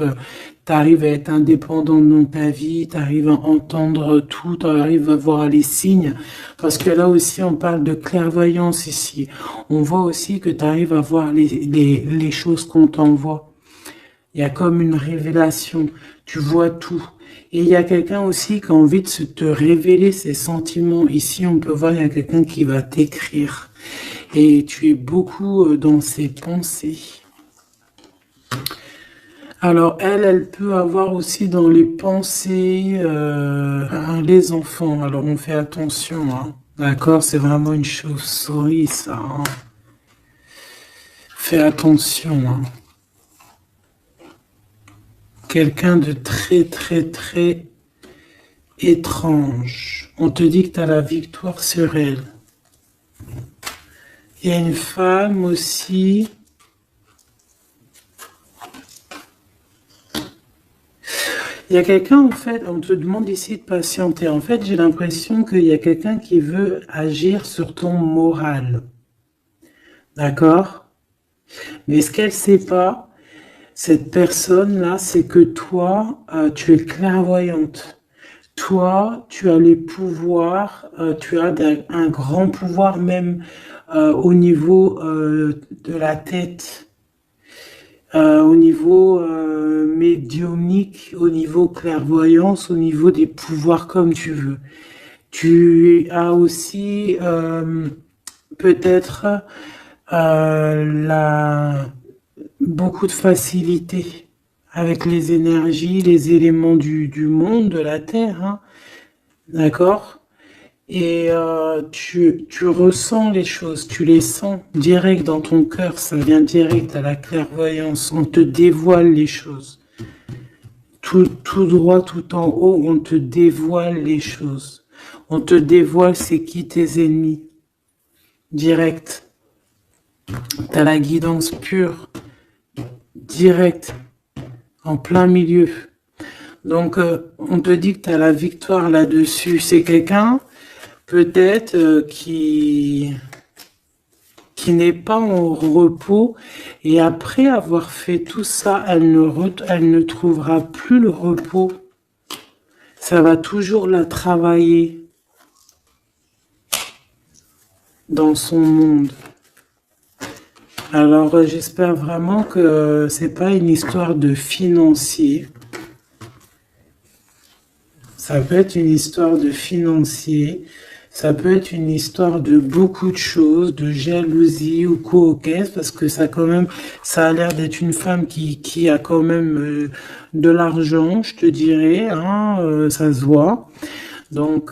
tu arrives à être indépendant dans ta vie, tu arrives à entendre tout, tu arrives à voir les signes. Parce que là aussi, on parle de clairvoyance ici. On voit aussi que tu arrives à voir les choses qu'on t'envoie. Il y a comme une révélation. Tu vois tout. Et il y a quelqu'un aussi qui a envie de te révéler ses sentiments. Ici, on peut voir, il y a quelqu'un qui va t'écrire. Et tu es beaucoup dans ses pensées. Alors, elle peut avoir aussi dans les pensées les enfants. Alors, on fait attention, hein. D'accord? C'est vraiment une chauve-souris, ça, hein. Fais attention, hein. Quelqu'un de très, très, très étrange. On te dit que tu as la victoire sur elle. Il y a une femme aussi. Il y a quelqu'un, en fait, on te demande ici de patienter. En fait, j'ai l'impression qu'il y a quelqu'un qui veut agir sur ton moral. D'accord? Mais ce qu'elle ne sait pas, cette personne-là, c'est que toi, tu es clairvoyante. Toi, tu as les pouvoirs, tu as un grand pouvoir même au niveau de la tête, au niveau médiumnique, au niveau clairvoyance, au niveau des pouvoirs comme tu veux. Tu as aussi peut-être beaucoup de facilité avec les énergies, les éléments du monde, de la Terre, hein, d'accord? Et tu ressens les choses, tu les sens direct dans ton cœur, ça vient direct à la clairvoyance, on te dévoile les choses. Tout droit, tout en haut, on te dévoile les choses. On te dévoile c'est qui tes ennemis. Direct. T'as la guidance pure. Direct. En plein milieu. Donc, on te dit que tu as la victoire là-dessus. C'est quelqu'un, peut-être, qui n'est pas en repos. Et après avoir fait tout ça, elle ne trouvera plus le repos. Ça va toujours la travailler dans son monde. Alors, j'espère vraiment que c'est pas une histoire de financier. Ça peut être une histoire de financier, ça peut être une histoire de beaucoup de choses, de jalousie ou quoi au caisse, parce que ça quand même, ça a l'air d'être une femme qui a quand même de l'argent, je te dirais, hein, ça se voit. Donc,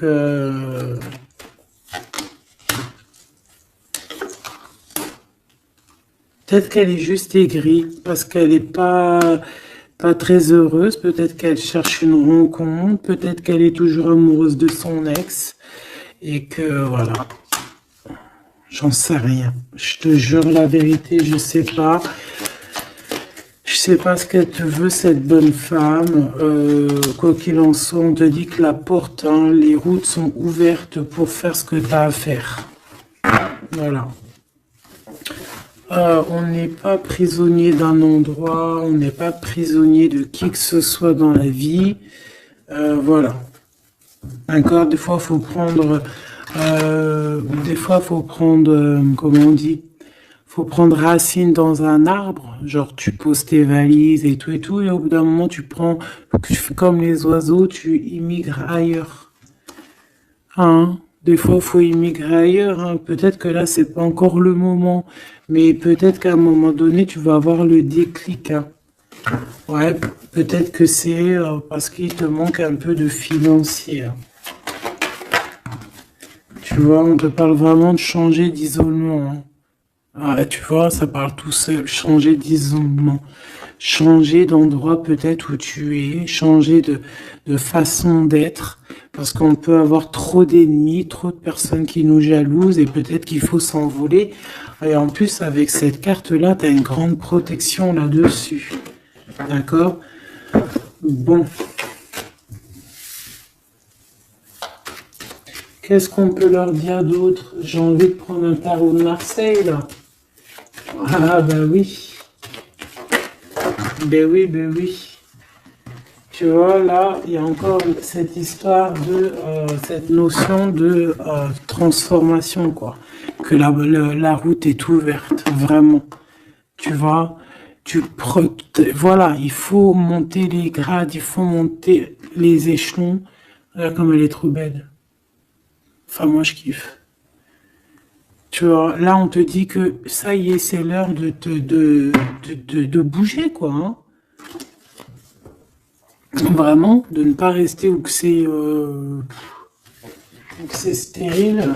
peut-être qu'elle est juste aigrie, parce qu'elle n'est pas très heureuse, peut-être qu'elle cherche une rencontre, peut-être qu'elle est toujours amoureuse de son ex, et que voilà, j'en sais rien. Je te jure la vérité, je sais pas. Je sais pas ce qu'elle te veut, cette bonne femme. Quoi qu'il en soit, on te dit que la porte, hein, les routes sont ouvertes pour faire ce que tu as à faire. Voilà. On n'est pas prisonnier d'un endroit, on n'est pas prisonnier de qui que ce soit dans la vie. Voilà. D'accord, des fois, faut prendre, comment on dit, faut prendre racine dans un arbre. Genre, tu poses tes valises et tout, et au bout d'un moment, tu fais comme les oiseaux, tu immigres ailleurs. Hein? Des fois, faut immigrer ailleurs, hein. Peut-être que là, c'est pas encore le moment, mais peut-être qu'à un moment donné, tu vas avoir le déclic, hein. Ouais, peut-être que c'est parce qu'il te manque un peu de financier, hein. Tu vois, on te parle vraiment de changer d'isolement, hein. Ah, tu vois, ça parle tout seul, changer d'isolement, changer d'endroit peut-être où tu es, changer de façon d'être, parce qu'on peut avoir trop d'ennemis, trop de personnes qui nous jalousent et peut-être qu'il faut s'envoler. Et en plus, avec cette carte-là, tu as une grande protection là-dessus. D'accord? Bon. Qu'est-ce qu'on peut leur dire d'autre? J'ai envie de prendre un tarot de Marseille, là. Ah, bah oui. Ben oui, ben oui. Tu vois, là, il y a encore cette histoire de, cette notion de transformation, quoi. Que la route est ouverte, vraiment. Tu vois, voilà, il faut monter les grades, il faut monter les échelons. Regarde comme elle est trop belle. Enfin, moi, je kiffe. Tu vois, là, on te dit que ça y est, c'est l'heure de bouger, quoi. Hein. Vraiment, de ne pas rester où que c'est stérile.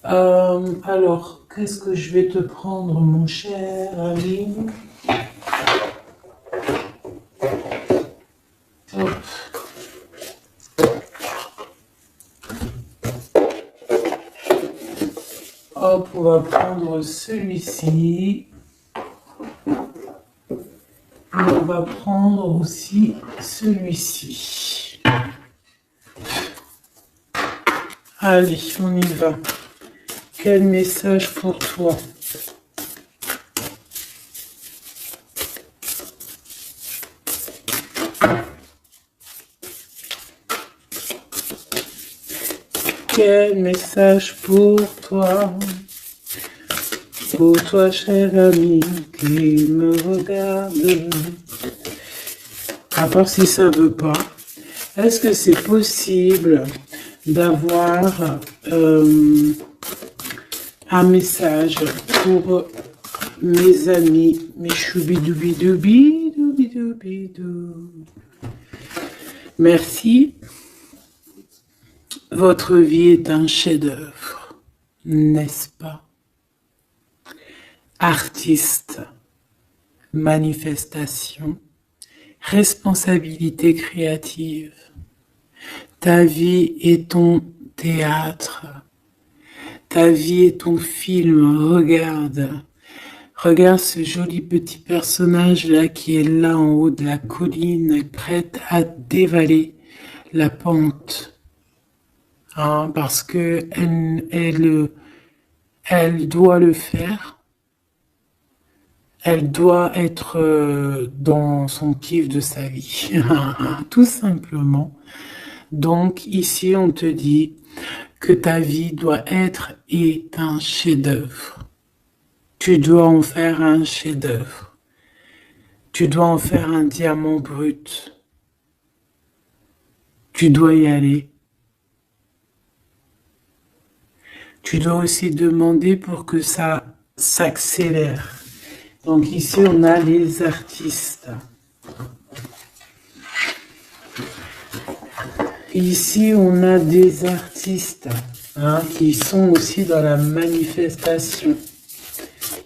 Alors, qu'est-ce que je vais te prendre, mon cher ami? Hop. Hop, on va prendre celui-ci. On va prendre aussi celui-ci. Allez, on y va. Quel message pour toi? Quel message pour toi? Pour toi, cher ami, qui me regarde. À part si ça veut pas. Est-ce que c'est possible d'avoir un message pour mes amis, mes choubidoubidoubis, doubidoubidoubidou. Merci. Votre vie est un chef-d'œuvre, n'est-ce pas? Artiste, manifestation, responsabilité créative. Ta vie est ton théâtre. Ta vie est ton film. Regarde. Regarde ce joli petit personnage-là qui est là en haut de la colline, prête à dévaler la pente. Hein, parce que elle doit le faire. Elle doit être dans son kiff de sa vie. Tout simplement. Donc ici, on te dit que ta vie doit être un chef-d'œuvre. Tu dois en faire un chef-d'œuvre. Tu dois en faire un diamant brut. Tu dois y aller. Tu dois aussi demander pour que ça s'accélère. Donc ici, on a les artistes. Ici, on a des artistes qui sont aussi dans la manifestation,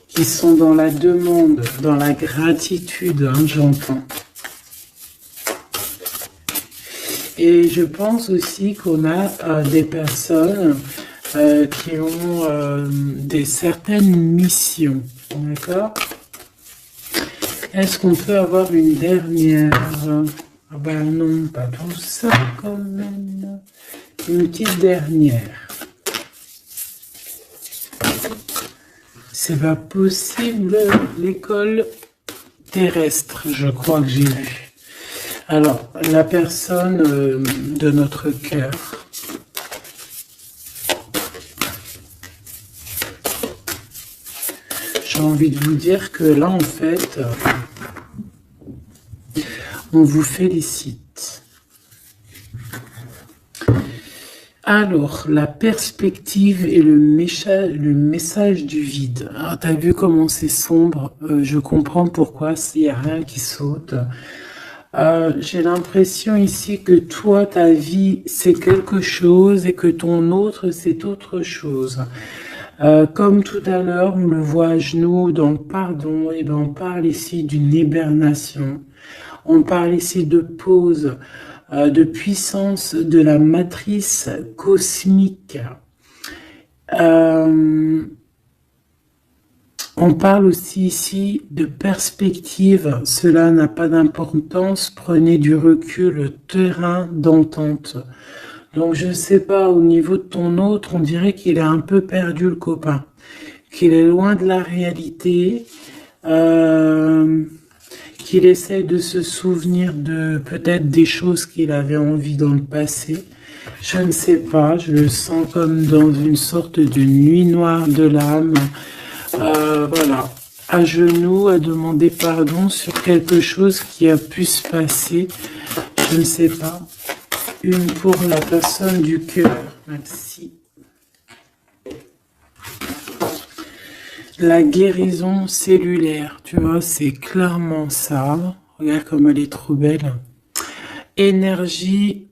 qui sont dans la demande, dans la gratitude, j'entends. Et je pense aussi qu'on a des personnes qui ont certaines missions, d'accord? Est-ce qu'on peut avoir une dernière? Ah ben non, pas tout ça quand même. Une petite dernière. C'est pas possible. L'école terrestre, je crois que j'ai vu. Alors, la personne de notre cœur. J'ai envie de vous dire que là, en fait, on vous félicite. Alors, la perspective et le message du vide. Alors, t'as vu comment c'est sombre, je comprends pourquoi il n'y a rien qui saute. J'ai l'impression ici que toi, ta vie, c'est quelque chose et que ton autre, c'est autre chose. Comme tout à l'heure, on le voit à genoux dans le pardon, et ben on parle ici d'une hibernation. On parle ici de pause, de puissance de la matrice cosmique. On parle aussi ici de perspective. Cela n'a pas d'importance. Prenez du recul, terrain d'entente. Donc, je ne sais pas, au niveau de ton autre, on dirait qu'il est un peu perdu, le copain. Qu'il est loin de la réalité. Qu'il essaye de se souvenir de peut-être des choses qu'il avait envie dans le passé. Je ne sais pas, je le sens comme dans une sorte de nuit noire de l'âme. Voilà, à genoux, à demander pardon sur quelque chose qui a pu se passer. Je ne sais pas. Une pour la personne du cœur. Merci. La guérison cellulaire, tu vois, c'est clairement ça. Regarde comme elle est trop belle. Énergie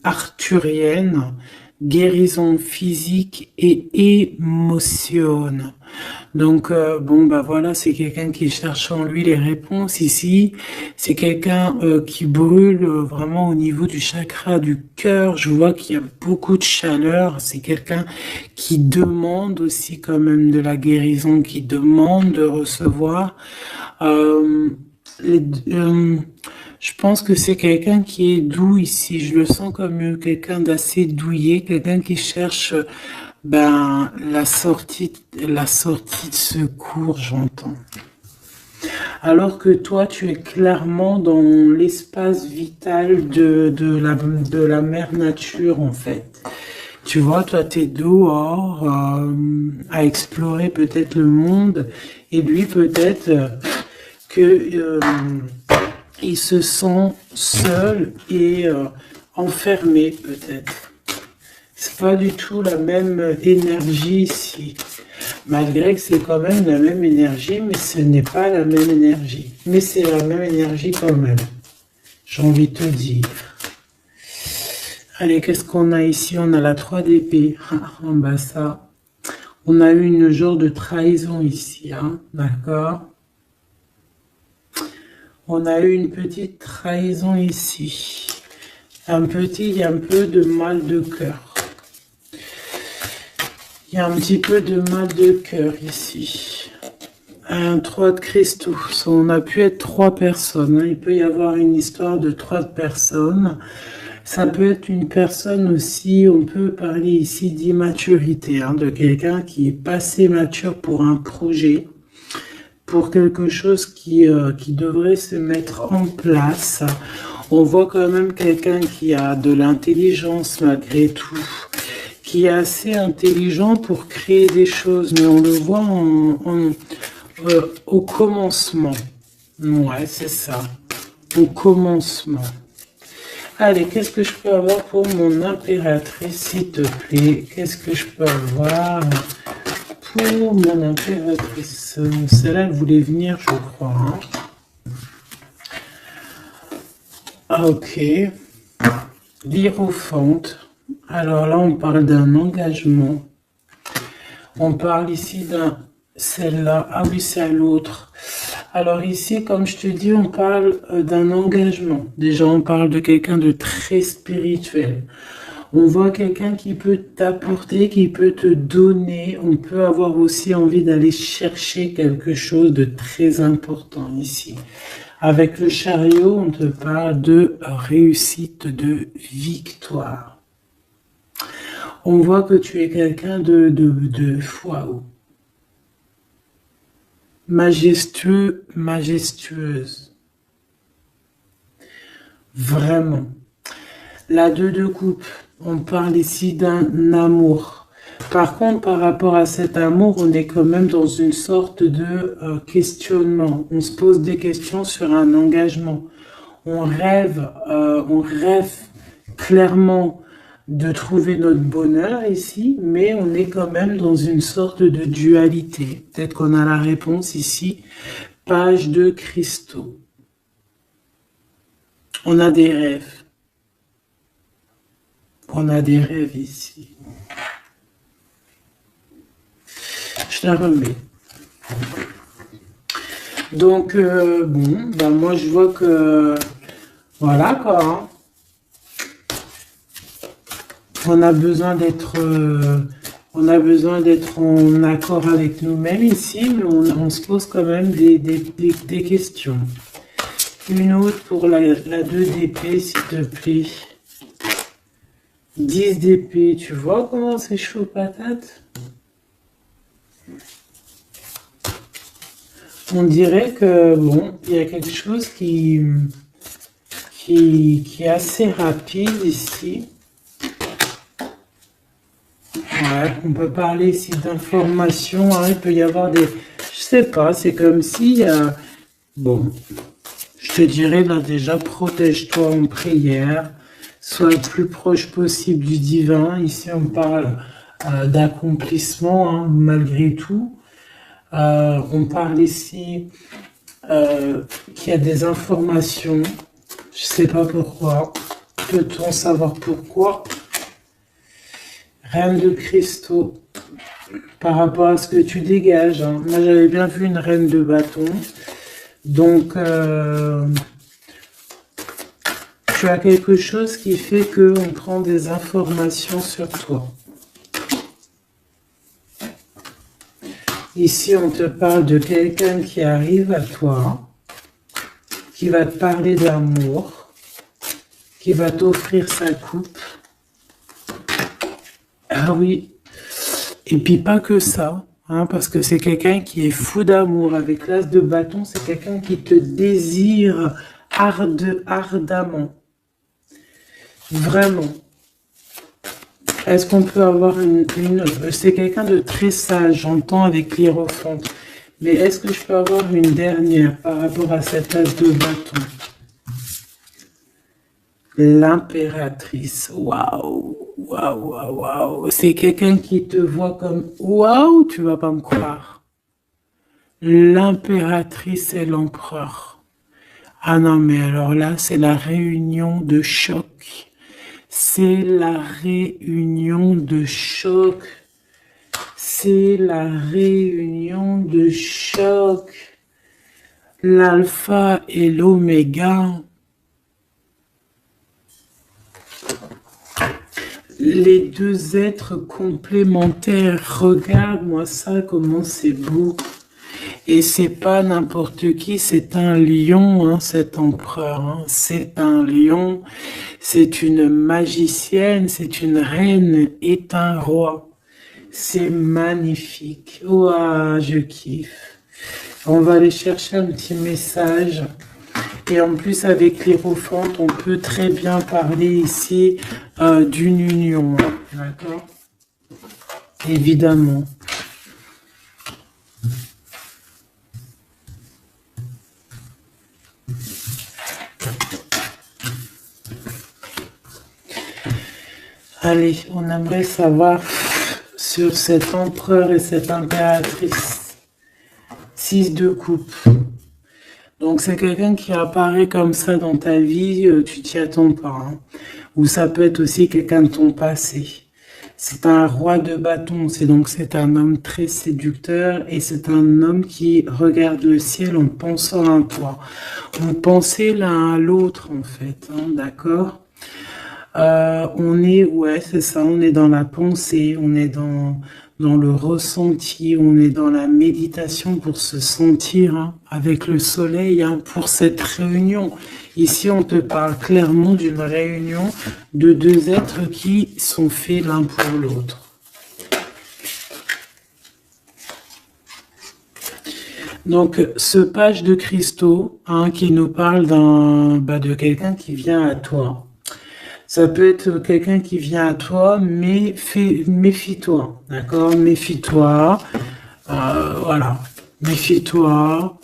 arthurienne, guérison physique et émotion. Donc, bon, bah voilà, c'est quelqu'un qui cherche en lui les réponses ici. C'est quelqu'un qui brûle vraiment au niveau du chakra du cœur. Je vois qu'il y a beaucoup de chaleur. C'est quelqu'un qui demande aussi quand même de la guérison, qui demande de recevoir. Je pense que c'est quelqu'un qui est doux ici. Je le sens comme quelqu'un d'assez douillet, quelqu'un qui cherche la sortie de secours, j'entends. Alors que toi, tu es clairement dans l'espace vital de la mère nature, en fait. Tu vois, toi, t'es dehors à explorer peut-être le monde, et lui, peut-être que il se sent seul et enfermé, peut-être. C'est pas du tout la même énergie ici. Malgré que c'est quand même la même énergie, mais ce n'est pas la même énergie. Mais c'est la même énergie quand même. J'ai envie de te dire. Allez, qu'est-ce qu'on a ici? On a la 3 d'épée. Bah ça. On a eu une genre de trahison ici, hein, d'accord? On a eu une petite trahison ici. Il y a un peu de mal de cœur. Il y a un petit peu de mal de cœur ici. Un 3 de cristaux. On a pu être 3 personnes. Hein. Il peut y avoir une histoire de 3 personnes. Ça peut être une personne aussi, on peut parler ici d'immaturité, hein, de quelqu'un qui est passé mature pour un projet, pour quelque chose qui devrait se mettre en place. On voit quand même quelqu'un qui a de l'intelligence malgré tout, qui est assez intelligent pour créer des choses, mais on le voit au commencement. Ouais, c'est ça, au commencement. Allez, qu'est-ce que je peux avoir pour mon impératrice, s'il te plaît? Qu'est-ce que je peux avoir pour mon impératrice? Celle-là, elle voulait venir, je crois. Hein. Ok. L'Hiérophante. Alors là, on parle d'un engagement. On parle ici d'un... Celle-là. Ah oui, c'est à l'autre. Alors ici, comme je te dis, on parle d'un engagement. Déjà, on parle de quelqu'un de très spirituel. On voit quelqu'un qui peut t'apporter, qui peut te donner. On peut avoir aussi envie d'aller chercher quelque chose de très important ici. Avec le chariot, on te parle de réussite, de victoire. On voit que tu es quelqu'un de waouh. Majestueux, majestueuse. Vraiment. La 2 de coupe, on parle ici d'un amour. Par contre, par rapport à cet amour, on est quand même dans une sorte de questionnement. On se pose des questions sur un engagement. On rêve clairement de trouver notre bonheur ici, mais on est quand même dans une sorte de dualité. Peut-être qu'on a la réponse ici. Page de cristaux. On a des rêves. On a des rêves ici. Je la remets. Donc, bon, ben moi je vois que... Voilà quoi. Hein. On a besoin d'être On a besoin d'être en accord avec nous-mêmes ici, mais on se pose quand même des questions. Une autre pour la 2 d'épée, s'il te plaît. 10 d'épée, tu vois comment c'est chaud patate? On dirait que, bon, il y a quelque chose qui est assez rapide ici. Ouais, on peut parler ici d'informations, hein, il peut y avoir des... Je sais pas, c'est comme s'il y a... Bon, je te dirais là déjà, protège-toi en prière, sois le plus proche possible du divin. Ici, on parle d'accomplissement, hein, malgré tout. On parle ici qu'il y a des informations. Je sais pas pourquoi. Peut-on savoir pourquoi? Reine de cristaux. Par rapport à ce que tu dégages. Hein. Moi, j'avais bien vu une reine de bâton. Donc, tu as quelque chose qui fait qu'on prend des informations sur toi. Ici, on te parle de quelqu'un qui arrive à toi, qui va te parler d'amour, qui va t'offrir sa coupe. Ah oui, et puis pas que ça, hein, parce que c'est quelqu'un qui est fou d'amour. Avec l'as de bâton, c'est quelqu'un qui te désire ardemment. Vraiment. Est-ce qu'on peut avoir c'est quelqu'un de très sage, j'entends avec l'hiérophant. Mais est-ce que je peux avoir une dernière par rapport à cet as de bâton? L'impératrice. Waouh, waouh, waouh, waouh. C'est quelqu'un qui te voit comme waouh, tu vas pas me croire. L'impératrice et l'empereur. Ah non, mais alors là, c'est la réunion de choc. C'est la réunion de choc. C'est la réunion de choc. L'alpha et l'oméga. Les deux êtres complémentaires. Regarde-moi ça, comment c'est beau. Et c'est pas n'importe qui, c'est un lion, hein, cet empereur. Hein. C'est un lion, c'est une magicienne, c'est une reine et un roi. C'est magnifique. Ouah, je kiffe. On va aller chercher un petit message. Et en plus, avec l'hiérophante, on peut très bien parler ici d'une union. Hein. D'accord? Évidemment. Allez, on aimerait savoir sur cet empereur et cette impératrice. 6 de coupe. Donc c'est quelqu'un qui apparaît comme ça dans ta vie, tu t'y attends pas. Hein. Ou ça peut être aussi quelqu'un de ton passé. C'est un roi de bâton, c'est un homme très séducteur et c'est un homme qui regarde le ciel en pensant à toi. On pensait l'un à l'autre en fait, hein, d'accord? Ouais, c'est ça, on est dans la pensée, on est dans le ressenti, on est dans la méditation pour se sentir hein, avec le soleil hein, pour cette réunion. Ici, on te parle clairement d'une réunion de deux êtres qui sont faits l'un pour l'autre. Donc, ce page de cristaux hein, qui nous parle de quelqu'un qui vient à toi. Ça peut être quelqu'un qui vient à toi, mais méfie-toi, d'accord? Méfie-toi, voilà. Méfie-toi,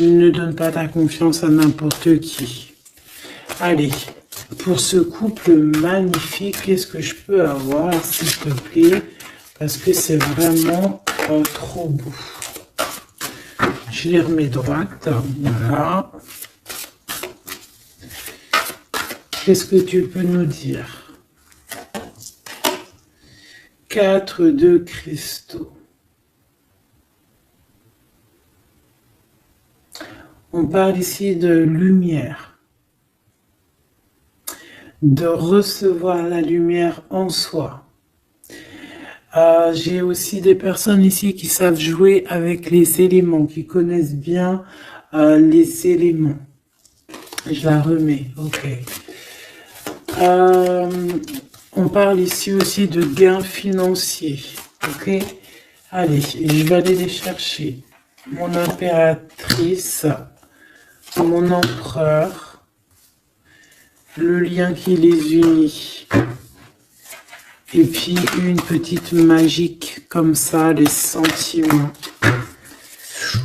ne donne pas ta confiance à n'importe qui. Allez, pour ce couple magnifique, qu'est-ce que je peux avoir, s'il te plaît? Parce que c'est vraiment trop beau. Je les remets droite, voilà. Qu'est-ce que tu peux nous dire? 4 de cristaux. On parle ici de lumière. De recevoir la lumière en soi. J'ai aussi des personnes ici qui savent jouer avec les éléments, qui connaissent bien les éléments. Je la remets, ok. Euh, on parle ici aussi de gains financiers, ok. Allez, je vais aller les chercher. Mon impératrice, mon empereur, le lien qui les unit. Et puis une petite magique comme ça, les sentiments.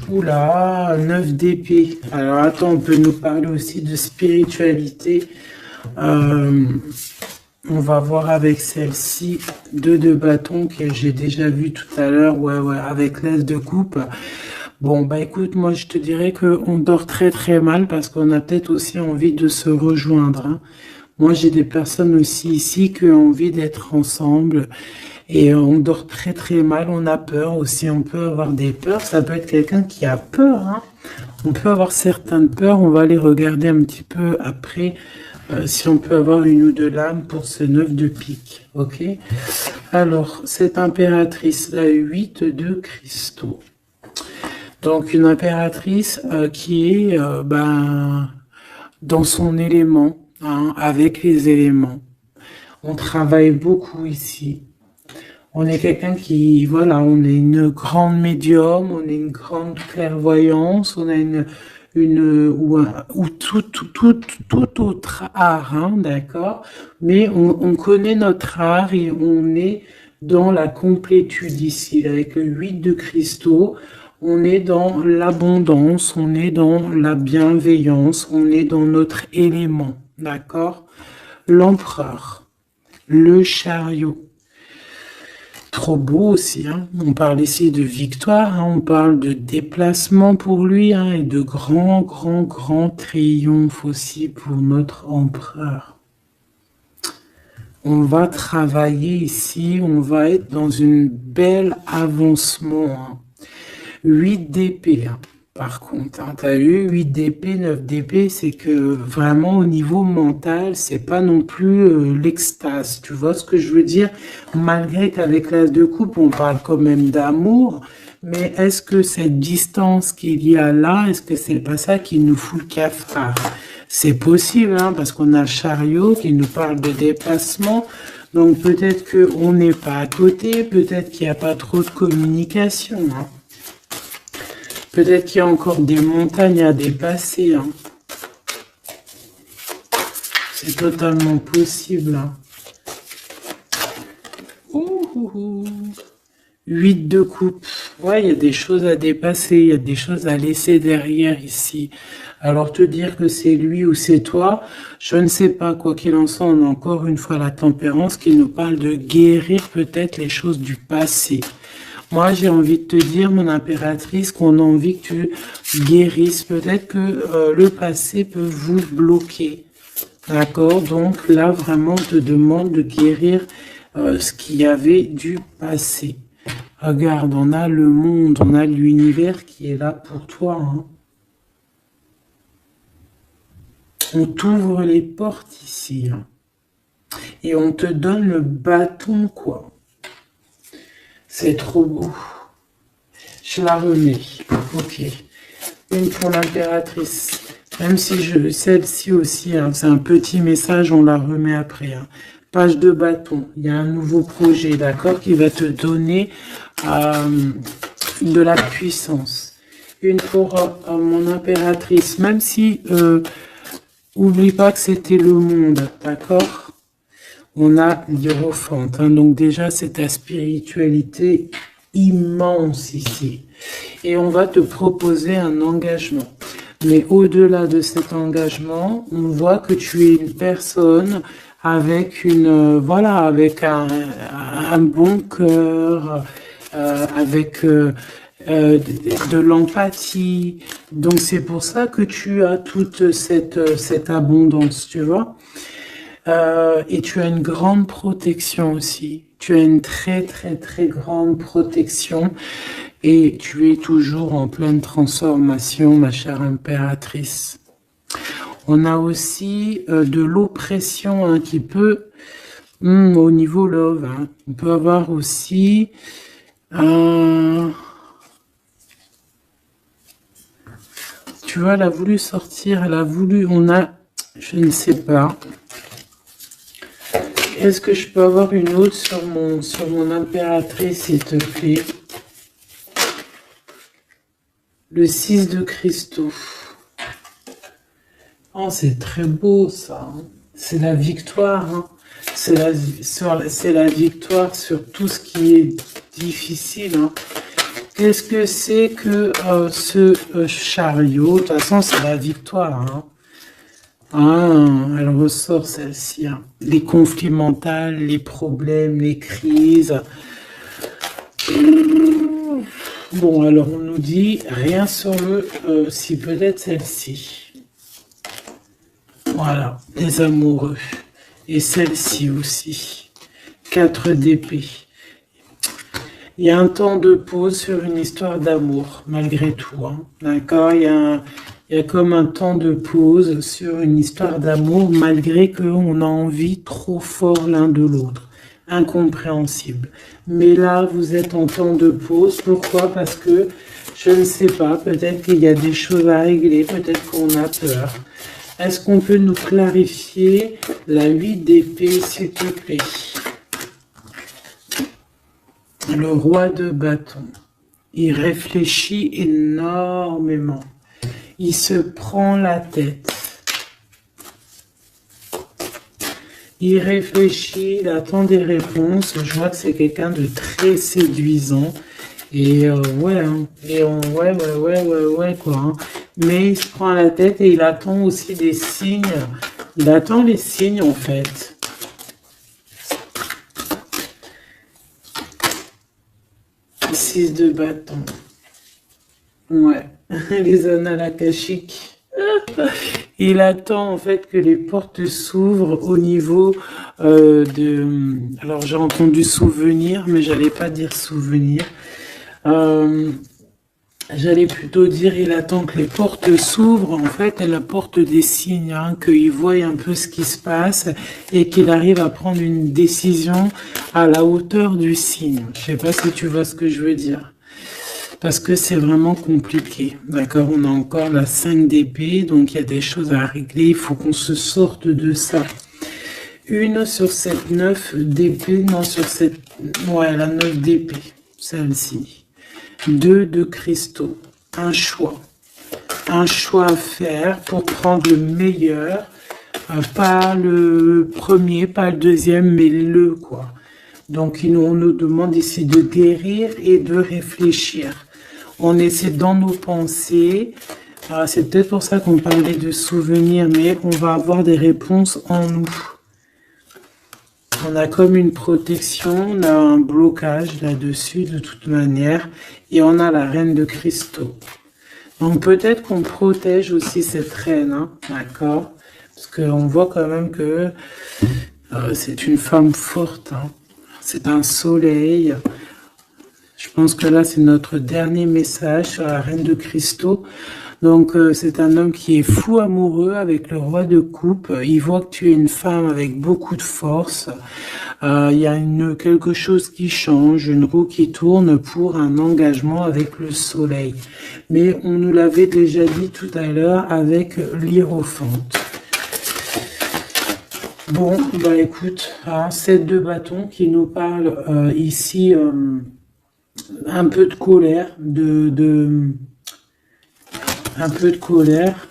Oula, 9 d'épée. Alors attends, on peut nous parler aussi de spiritualité. On va voir avec celle-ci, 2 de bâton que j'ai déjà vu tout à l'heure, ouais, avec l'as de coupe. Bon, bah écoute, moi je te dirais qu'on dort très très mal parce qu'on a peut-être aussi envie de se rejoindre, hein. Moi j'ai des personnes aussi ici qui ont envie d'être ensemble et on dort très très mal, on a peur aussi, on peut avoir des peurs, ça peut être quelqu'un qui a peur, hein. On peut avoir certaines peurs, on va aller regarder un petit peu après si on peut avoir une ou deux lames pour ce 9 de pique, ok? Alors, cette impératrice, la 8 de cristaux. Donc, une impératrice qui est dans son élément, hein, avec les éléments. On travaille beaucoup ici. On est quelqu'un qui, voilà, on est une grande médium, on est une grande clairvoyance, on a ou tout autre art, hein, d'accord? Mais on connaît notre art et on est dans la complétude ici, avec le 8 de cristaux. On est dans l'abondance, on est dans la bienveillance, on est dans notre élément, d'accord? L'empereur, le chariot. Trop beau aussi, hein. On parle ici de victoire, hein. On parle de déplacement pour lui, hein, et de grand triomphe aussi pour notre empereur. On va travailler ici, on va être dans une belle avancement, hein. 8 d'épée, hein. Par contre, hein, t'as eu 8 d'épée, 9 d'épée, c'est que vraiment au niveau mental, c'est pas non plus l'extase. Tu vois ce que je veux dire? Malgré qu'avec l'as de coupe, on parle quand même d'amour, mais est-ce que cette distance qu'il y a là, est-ce que c'est pas ça qui nous fout le cafard? C'est possible, hein, parce qu'on a le chariot qui nous parle de déplacement. Donc peut-être qu'on n'est pas à côté, peut-être qu'il n'y a pas trop de communication, hein. Peut-être qu'il y a encore des montagnes à dépasser, hein. C'est totalement possible, hein. 8 de coupe. Ouais, il y a des choses à dépasser, il y a des choses à laisser derrière ici. Alors te dire que c'est lui ou c'est toi, je ne sais pas. Quoi qu'il en soit, on a encore une fois la tempérance qui nous parle de guérir peut-être les choses du passé. Moi, j'ai envie de te dire, mon impératrice, qu'on a envie que tu guérisses. Peut-être que le passé peut vous bloquer. D'accord? Donc là, vraiment, on te demande de guérir ce qu'il y avait du passé. Regarde, on a le monde, on a l'univers qui est là pour toi, hein. On t'ouvre les portes ici, hein. Et on te donne le bâton, quoi. C'est trop beau. Je la remets. Ok. Une pour l'impératrice. Même si celle-ci aussi, hein, c'est un petit message, on la remet après, hein. Page de bâton. Il y a un nouveau projet, d'accord, qui va te donner de la puissance. Une pour mon impératrice. Même si, oublie pas que c'était le monde, d'accord? On a l'Hiérophante, hein, donc déjà c'est ta spiritualité immense ici. Et on va te proposer un engagement. Mais au-delà de cet engagement, on voit que tu es une personne avec avec un bon cœur, avec de l'empathie. Donc c'est pour ça que tu as toute cette abondance, tu vois. Et tu as une grande protection aussi. Tu as une très grande protection et tu es toujours en pleine transformation, ma chère impératrice. On a aussi de l'oppression, hein, qui peut Au niveau love, hein. On peut avoir aussi un... Tu vois, elle a voulu sortir, elle a voulu... On a... Je ne sais pas. Est-ce que je peux avoir une autre sur mon impératrice, s'il te plaît? Le 6 de cristaux. Oh, c'est très beau, ça. Hein. C'est la victoire. Hein. C'est la victoire sur tout ce qui est difficile. Hein. Qu'est-ce que c'est que ce chariot? De toute façon, c'est la victoire. Hein. Ah, elle ressort celle-ci. Hein. Les conflits mentaux, les problèmes, les crises. Bon, alors on nous dit rien sur le... si peut-être celle-ci. Voilà, les amoureux. Et celle-ci aussi. 4 d'épée. Il y a un temps de pause sur une histoire d'amour, malgré tout. Hein. D'accord, il y a comme un temps de pause sur une histoire d'amour, malgré qu'on a envie trop fort l'un de l'autre. Incompréhensible. Mais là, vous êtes en temps de pause. Pourquoi? Parce que, je ne sais pas, peut-être qu'il y a des choses à régler, peut-être qu'on a peur. Est-ce qu'on peut nous clarifier la 8 d'épée, s'il te plaît? Le roi de bâton. Il réfléchit énormément. Il se prend la tête. Il réfléchit, il attend des réponses. Je vois que c'est quelqu'un de très séduisant. Et ouais, hein. Ouais, quoi. Hein. Mais il se prend la tête et il attend aussi des signes. Il attend les signes, en fait. Six de bâton. Ouais, les annales akashiques. Il attend en fait que les portes s'ouvrent au niveau de... Alors j'ai entendu souvenir, mais j'allais pas dire souvenir. J'allais plutôt dire il attend que les portes s'ouvrent. En fait, elle apporte des signes, hein, qu'il voit un peu ce qui se passe et qu'il arrive à prendre une décision à la hauteur du signe. Je sais pas si tu vois ce que je veux dire. Parce que c'est vraiment compliqué. D'accord, on a encore la 5 d'épée, donc il y a des choses à régler. Il faut qu'on se sorte de ça. Une sur cette 9 d'épée, non, sur cette... Ouais, la 9 d'épée, celle-ci. 2 de cristaux. Un choix. Un choix à faire pour prendre le meilleur. Pas le premier, pas le deuxième, mais le quoi. Donc, on nous demande ici de guérir et de réfléchir. On essaie dans nos pensées. C'est peut-être pour ça qu'on parlait de souvenirs, mais on va avoir des réponses en nous. On a comme une protection, on a un blocage là-dessus de toute manière. Et on a la reine de cristaux. Donc peut-être qu'on protège aussi cette reine, hein, d'accord? Parce qu'on voit quand même que c'est une femme forte, hein. C'est un soleil. Je pense que là, c'est notre dernier message sur la reine de cristaux. Donc, c'est un homme qui est fou amoureux avec le roi de coupe. Il voit que tu es une femme avec beaucoup de force. Il y a quelque chose qui change, une roue qui tourne pour un engagement avec le soleil. Mais on nous l'avait déjà dit tout à l'heure avec l'hiérophante. Bon, bah écoute, hein, 7 de bâton qui nous parle ici un peu de colère, un peu de colère.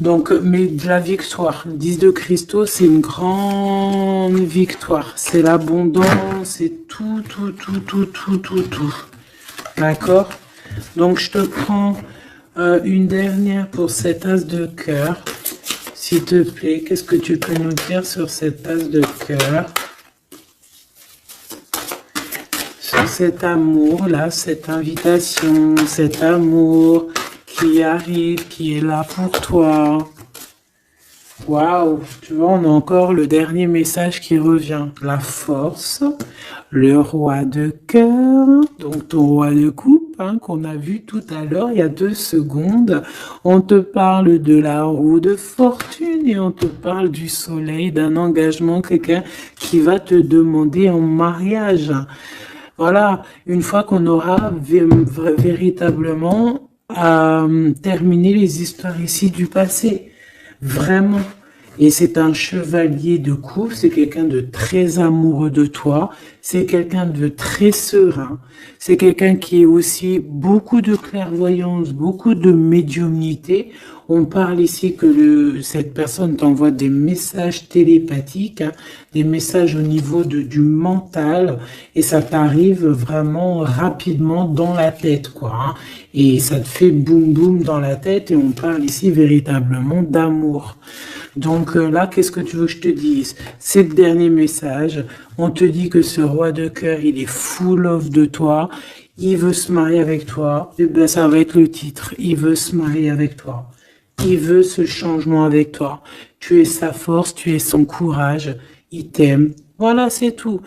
Donc, mais de la victoire. 10 de cristaux, c'est une grande victoire. C'est l'abondance, c'est tout. D'accord? Donc, je te prends une dernière pour cet as de cœur. S'il te plaît, qu'est-ce que tu peux nous dire sur cet as de cœur? Sur cet amour-là, cette invitation, cet amour qui arrive, qui est là pour toi. Waouh, tu vois, on a encore le dernier message qui revient. La force, le roi de cœur, donc ton roi de coupe. coupe qu'on a vu tout à l'heure, il y a 2 secondes. On te parle de la roue de fortune et on te parle du soleil, d'un engagement, quelqu'un qui va te demander en mariage. Voilà, une fois qu'on aura véritablement terminé les histoires ici du passé. Vraiment. Et c'est un chevalier de coupe, c'est quelqu'un de très amoureux de toi, c'est quelqu'un de très serein, c'est quelqu'un qui est aussi beaucoup de clairvoyance, beaucoup de médiumnité. On parle ici que cette personne t'envoie des messages télépathiques, des messages au niveau du mental, et ça t'arrive vraiment rapidement dans la tête, quoi. Et ça te fait boum boum dans la tête, et on parle ici véritablement d'amour. Donc là, qu'est-ce que tu veux que je te dise? C'est le dernier message. On te dit que ce roi de cœur, il est full of de toi. Il veut se marier avec toi. Et ben, ça va être le titre. Il veut se marier avec toi. Il veut ce changement avec toi. Tu es sa force, tu es son courage. Il t'aime. Voilà, c'est tout.